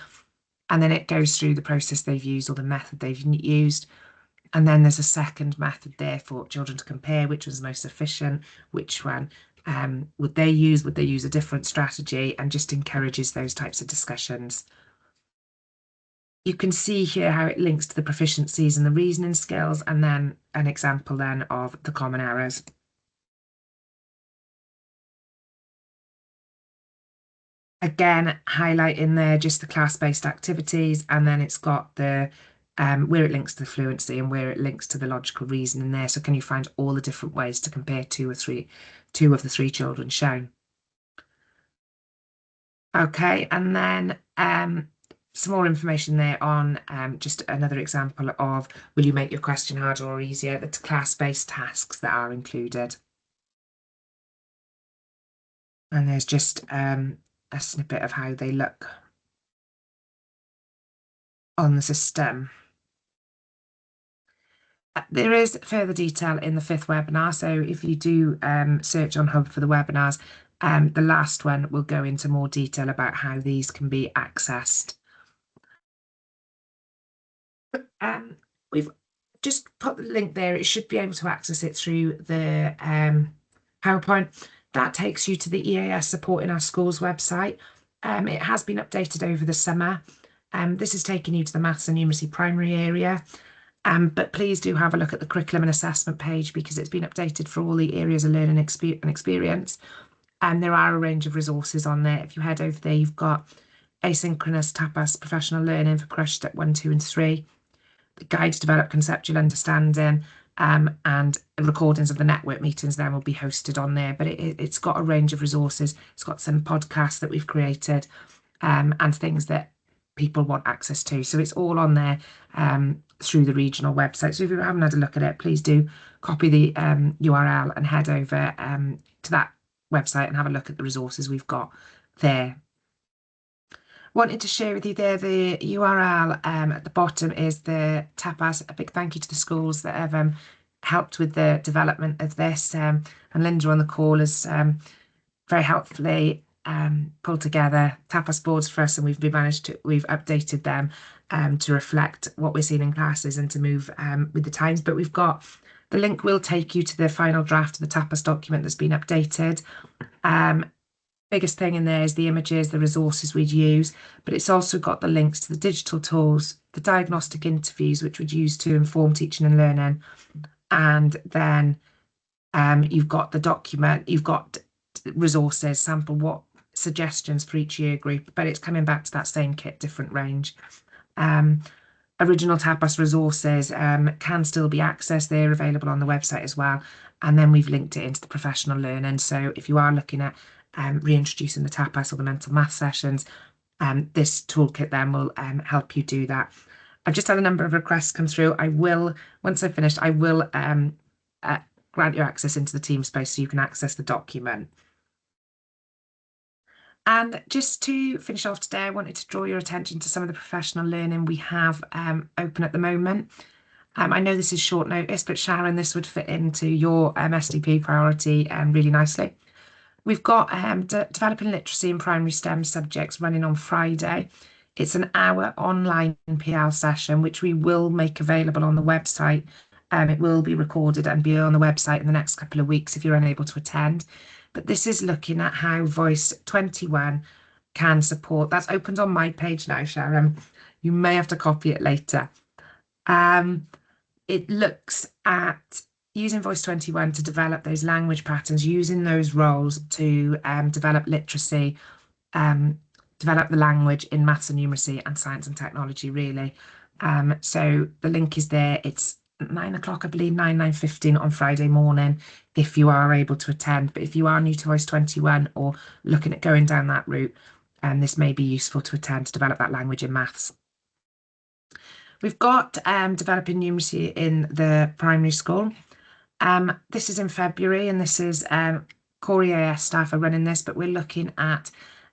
And then it goes through the process they've used or the method they've used. And then there's a second method there for children to compare which was most efficient, which one would they use? Would they use a different strategy? And just encourages those types of discussions. You can see here how it links to the proficiencies and the reasoning skills, and then an example then of the common errors. Again, highlighting there just the class-based activities, and then it's got the where it links to the fluency and where it links to the logical reasoning there. So can you find all the different ways to compare two of the 3 children shown? Okay, and then some more information there on just another example of will you make your question harder or easier, the class-based tasks that are included. And there's just a snippet of how they look on the system. There is further detail in the 5th webinar, so if you do search on Hub for the webinars, the last one will go into more detail about how these can be accessed. We've just put the link there. It should be able to access it through the PowerPoint. That takes you to the EAS Support in Our Schools website. It has been updated over the summer. This is taking you to the Maths and Numeracy primary area. But please do have a look at the curriculum and assessment page because it's been updated for all the areas of learning and experience. And there are a range of resources on there. If you head over there, you've got asynchronous tapas professional learning for Crush Step 1, 2 and 3, the guide to develop conceptual understanding, and recordings of the network meetings then will be hosted on there. But it's got a range of resources. It's got some podcasts that we've created and things that people want access to. So it's all on there through the regional website. So if you haven't had a look at it, please do copy the URL and head over to that website and have a look at the resources we've got there. Wanted to share with you there the URL at the bottom is the tapas. A big thank you to the schools that have helped with the development of this, and Linda on the call has very helpfully pulled together tapas boards for us, and we've updated them to reflect what we're seeing in classes and to move with the times. But we've got the link will take you to the final draft of the tapas document that's been updated. Biggest thing in there is the images, the resources we'd use, but it's also got the links to the digital tools, the diagnostic interviews, which we'd use to inform teaching and learning. And then you've got the document, you've got resources, sample what suggestions for each year group, but it's coming back to that same kit, different range. Original tapas resources can still be accessed. They're available on the website as well. And then we've linked it into the professional learning. So if you are looking at reintroducing the tapas or the mental math sessions, this toolkit then will help you do that. I've just had a number of requests come through. I will, once I've finished, I will grant you access into the team space so you can access the document. And just to finish off today, I wanted to draw your attention to some of the professional learning we have open at the moment. I know this is short notice, but Sharon, this would fit into your SDP priority really nicely. We've got developing literacy in primary STEM subjects running on Friday. It's an hour online PL session, which we will make available on the website. It will be recorded and be on the website in the next couple of weeks if you're unable to attend. But this is looking at how Voice 21 can support. That's opened on my page now, Sharon. You may have to copy it later. It looks at using Voice 21 to develop those language patterns, using those roles to develop literacy, develop the language in maths and numeracy and science and technology, really. So the link is there. It's 9 o'clock, I believe, 9:15 on Friday morning, if you are able to attend. But if you are new to Voice 21 or looking at going down that route, this may be useful to attend to develop that language in maths. We've got developing numeracy in the primary school. This is in February, and this is core EAS staff are running this, but we're looking at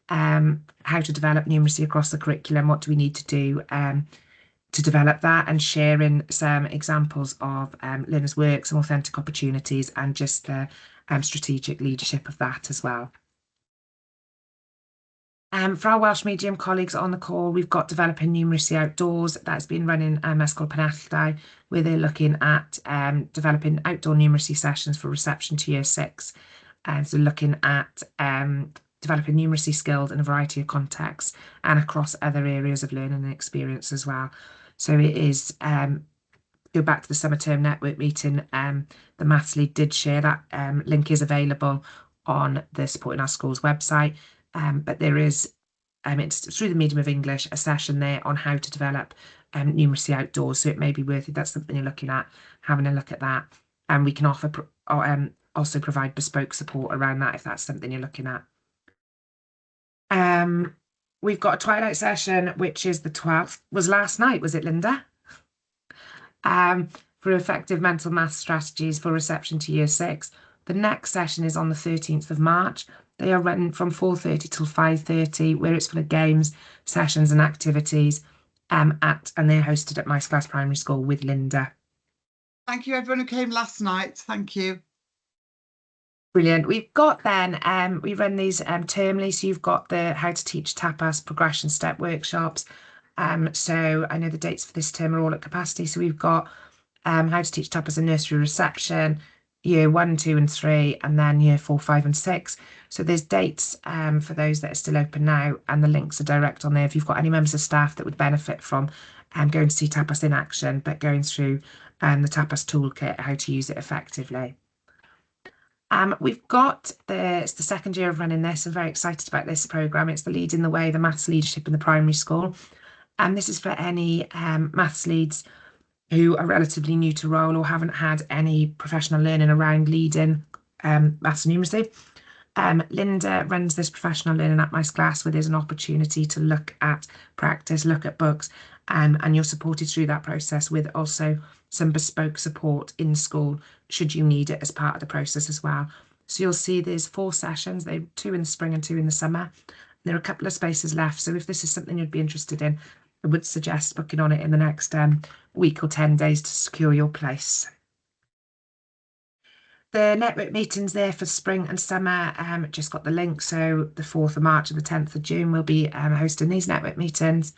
how to develop numeracy across the curriculum. What do we need to do to develop that, and sharing some examples of learners' work, some authentic opportunities, and just the strategic leadership of that as well. For our Welsh medium colleagues on the call, we've got developing numeracy outdoors. That's been running Ysgol Penelltau, where they're looking at developing outdoor numeracy sessions for reception to year 6. So looking at developing numeracy skills in a variety of contexts and across other areas of learning and experience as well. So it is, go back to the summer term network meeting, the maths lead did share that link is available on the Supporting Our Schools website. But there is, it's through the medium of English, a session there on how to develop numeracy outdoors. So it may be worth it. That's something you're looking at, having a look at that. And we can offer also provide bespoke support around that if that's something you're looking at. We've got a twilight session, which is the 12th. Was last night, was it, Linda? For effective mental math strategies for reception to year 6. The next session is on the 13th of March. They are running from 4:30 till 5:30, where it's full of games, sessions and activities, and they're hosted at Maesglas Primary School with Linda. Thank you, everyone who came last night. Thank you. Brilliant. We've got then, we run these termly, so you've got the How to Teach Tapas progression step workshops. So I know the dates for this term are all at capacity. So we've got How to Teach Tapas and Nursery Reception, year 1, 2 and 3, and then year 4, 5 and 6. So there's dates for those that are still open now, and the links are direct on there if you've got any members of staff that would benefit from going to see Tapas in action, but going through the Tapas toolkit, how to use it effectively. We've got it's the second year of running this. I'm very excited about this programme. It's the Leading the Way, the Maths Leadership in the Primary School. And this is for any maths leads who are relatively new to role or haven't had any professional learning around leading maths and numeracy. Linda runs this professional learning at Maesglas, where there's an opportunity to look at practice, look at books, and you're supported through that process with also some bespoke support in school should you need it as part of the process as well. So you'll see there's 4 sessions, 2 in the spring and 2 in the summer. There are a couple of spaces left, so if this is something you'd be interested in, I would suggest booking on it in the next week or 10 days to secure your place. The network meetings there for spring and summer, just got the link. So the 4th of March and the 10th of June, we'll be hosting these network meetings.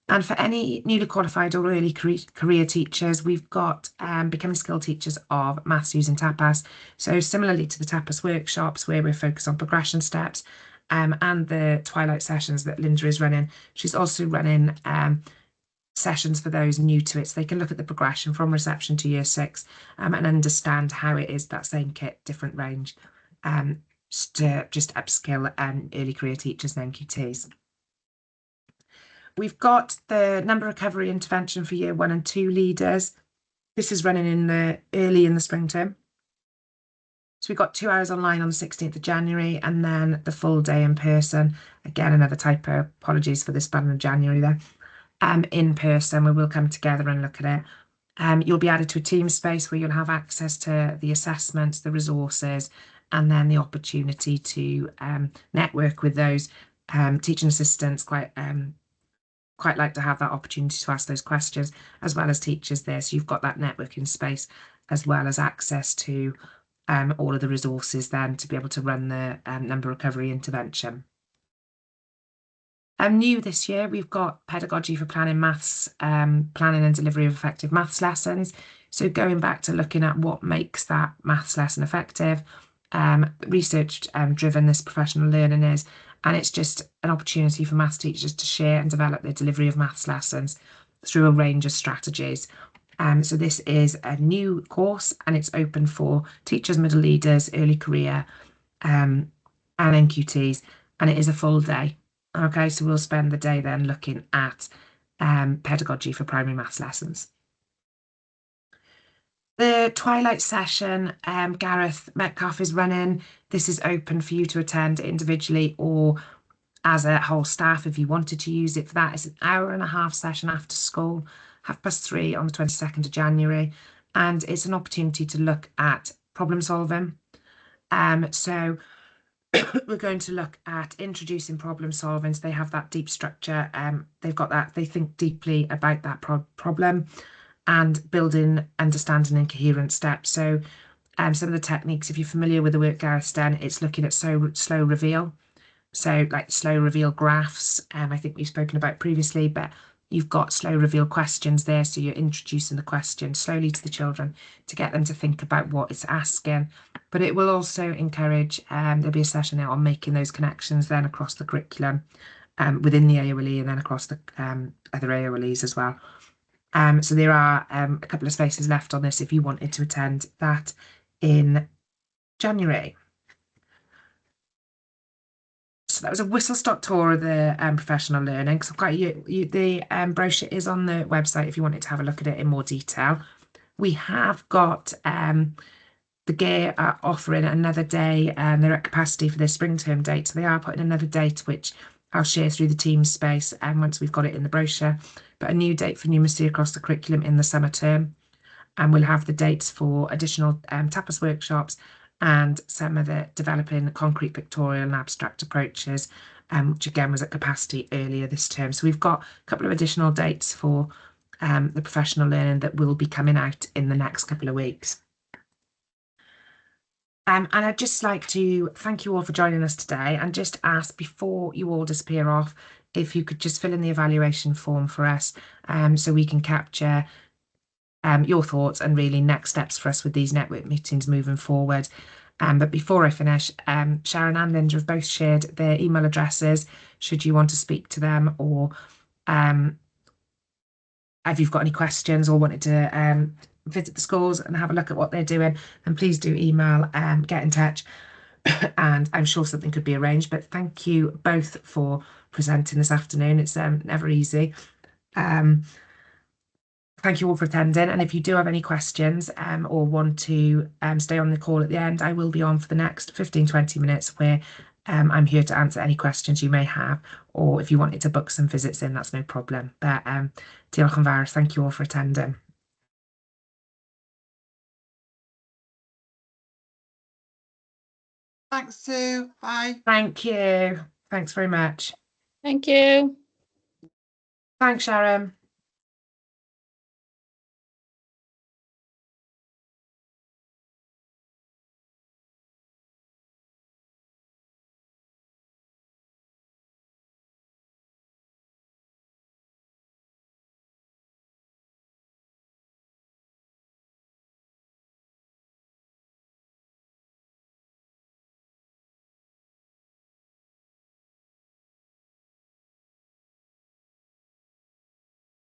And for any newly qualified or early career teachers, we've got becoming skilled teachers of maths using Tapas. So similarly to the Tapas workshops, where we're focused on progression steps, and the twilight sessions that Linda is running, she's also running sessions for those new to it, so they can look at the progression from reception to year 6 and understand how it is that same kit, different range, to just upskill early career teachers and NQTs. We've got the number recovery intervention for year 1 and 2 leaders. This is running early in the spring term. So we've got 2 hours online on the 16th of January and then the full day in person. Again, another typo, apologies for this button of January there. in person, where we'll come together and look at it. You'll be added to a team space where you'll have access to the assessments, the resources, and then the opportunity to network with those teaching assistants. Quite like to have that opportunity to ask those questions, as well as teachers there. So you've got that networking space, as well as access to all of the resources then to be able to run the number recovery intervention. New this year, we've got Pedagogy for planning maths, planning and delivery of effective maths lessons. So going back to looking at what makes that maths lesson effective, research driven this professional learning is, and it's just an opportunity for maths teachers to share and develop their delivery of maths lessons through a range of strategies. So this is a new course, and it's open for teachers, middle leaders, early career, and NQTs, and it is a full day. Okay, so we'll spend the day then looking at pedagogy for primary maths lessons. The Twilight session, Gareth Metcalf is running. This is open for you to attend individually or as a whole staff if you wanted to use it for that. It's an hour-and-a-half session after school, 3:30 on the 22nd of January, and it's an opportunity to look at problem solving. So we're going to look at introducing problem solving. So they have that deep structure. They've got that, they think deeply about that problem and building understanding and coherent steps. So some of the techniques, if you're familiar with the work Gareth's done, it's looking at slow reveal. So like slow reveal graphs, I think we've spoken about previously, but you've got slow reveal questions there. So you're introducing the question slowly to the children to get them to think about what it's asking. But it will also encourage, there'll be a session now on making those connections then across the curriculum within the AOLE and then across the other AOLEs as well. So there are a couple of spaces left on this if you wanted to attend that in January. So that was a whistle-stop tour of the professional learning. So the brochure is on the website if you wanted to have a look at it in more detail. We have got the GAE are offering another day, and they're at capacity for their spring term date. So they are putting another date, which I'll share through the team space once we've got it in the brochure. But a new date for numeracy across the curriculum in the summer term. And we'll have the dates for additional tapas workshops and some of the developing concrete pictorial and abstract approaches, which again was at capacity earlier this term. So we've got a couple of additional dates for the professional learning that will be coming out in the next couple of weeks. And I'd just like to thank you all for joining us today and just ask before you all disappear off, if you could just fill in the evaluation form for us so we can capture your thoughts and really next steps for us with these network meetings moving forward. But before I finish, Sharon and Linda have both shared their email addresses should you want to speak to them, or if you've got any questions or wanted to visit the schools and have a look at what they're doing, then please do email and get in touch. And I'm sure something could be arranged. But thank you both for presenting this afternoon. It's never easy. Thank you all for attending, and if you do have any questions or want to stay on the call at the end, I will be on for the next 15-20 minutes where I'm here to answer any questions you may have, or if you wanted to book some visits in, that's no problem. But diolch yn fawr, thank you all for attending. Thanks, Sue. Bye. Thank you. Thanks very much. Thank you. Thanks, Sharon.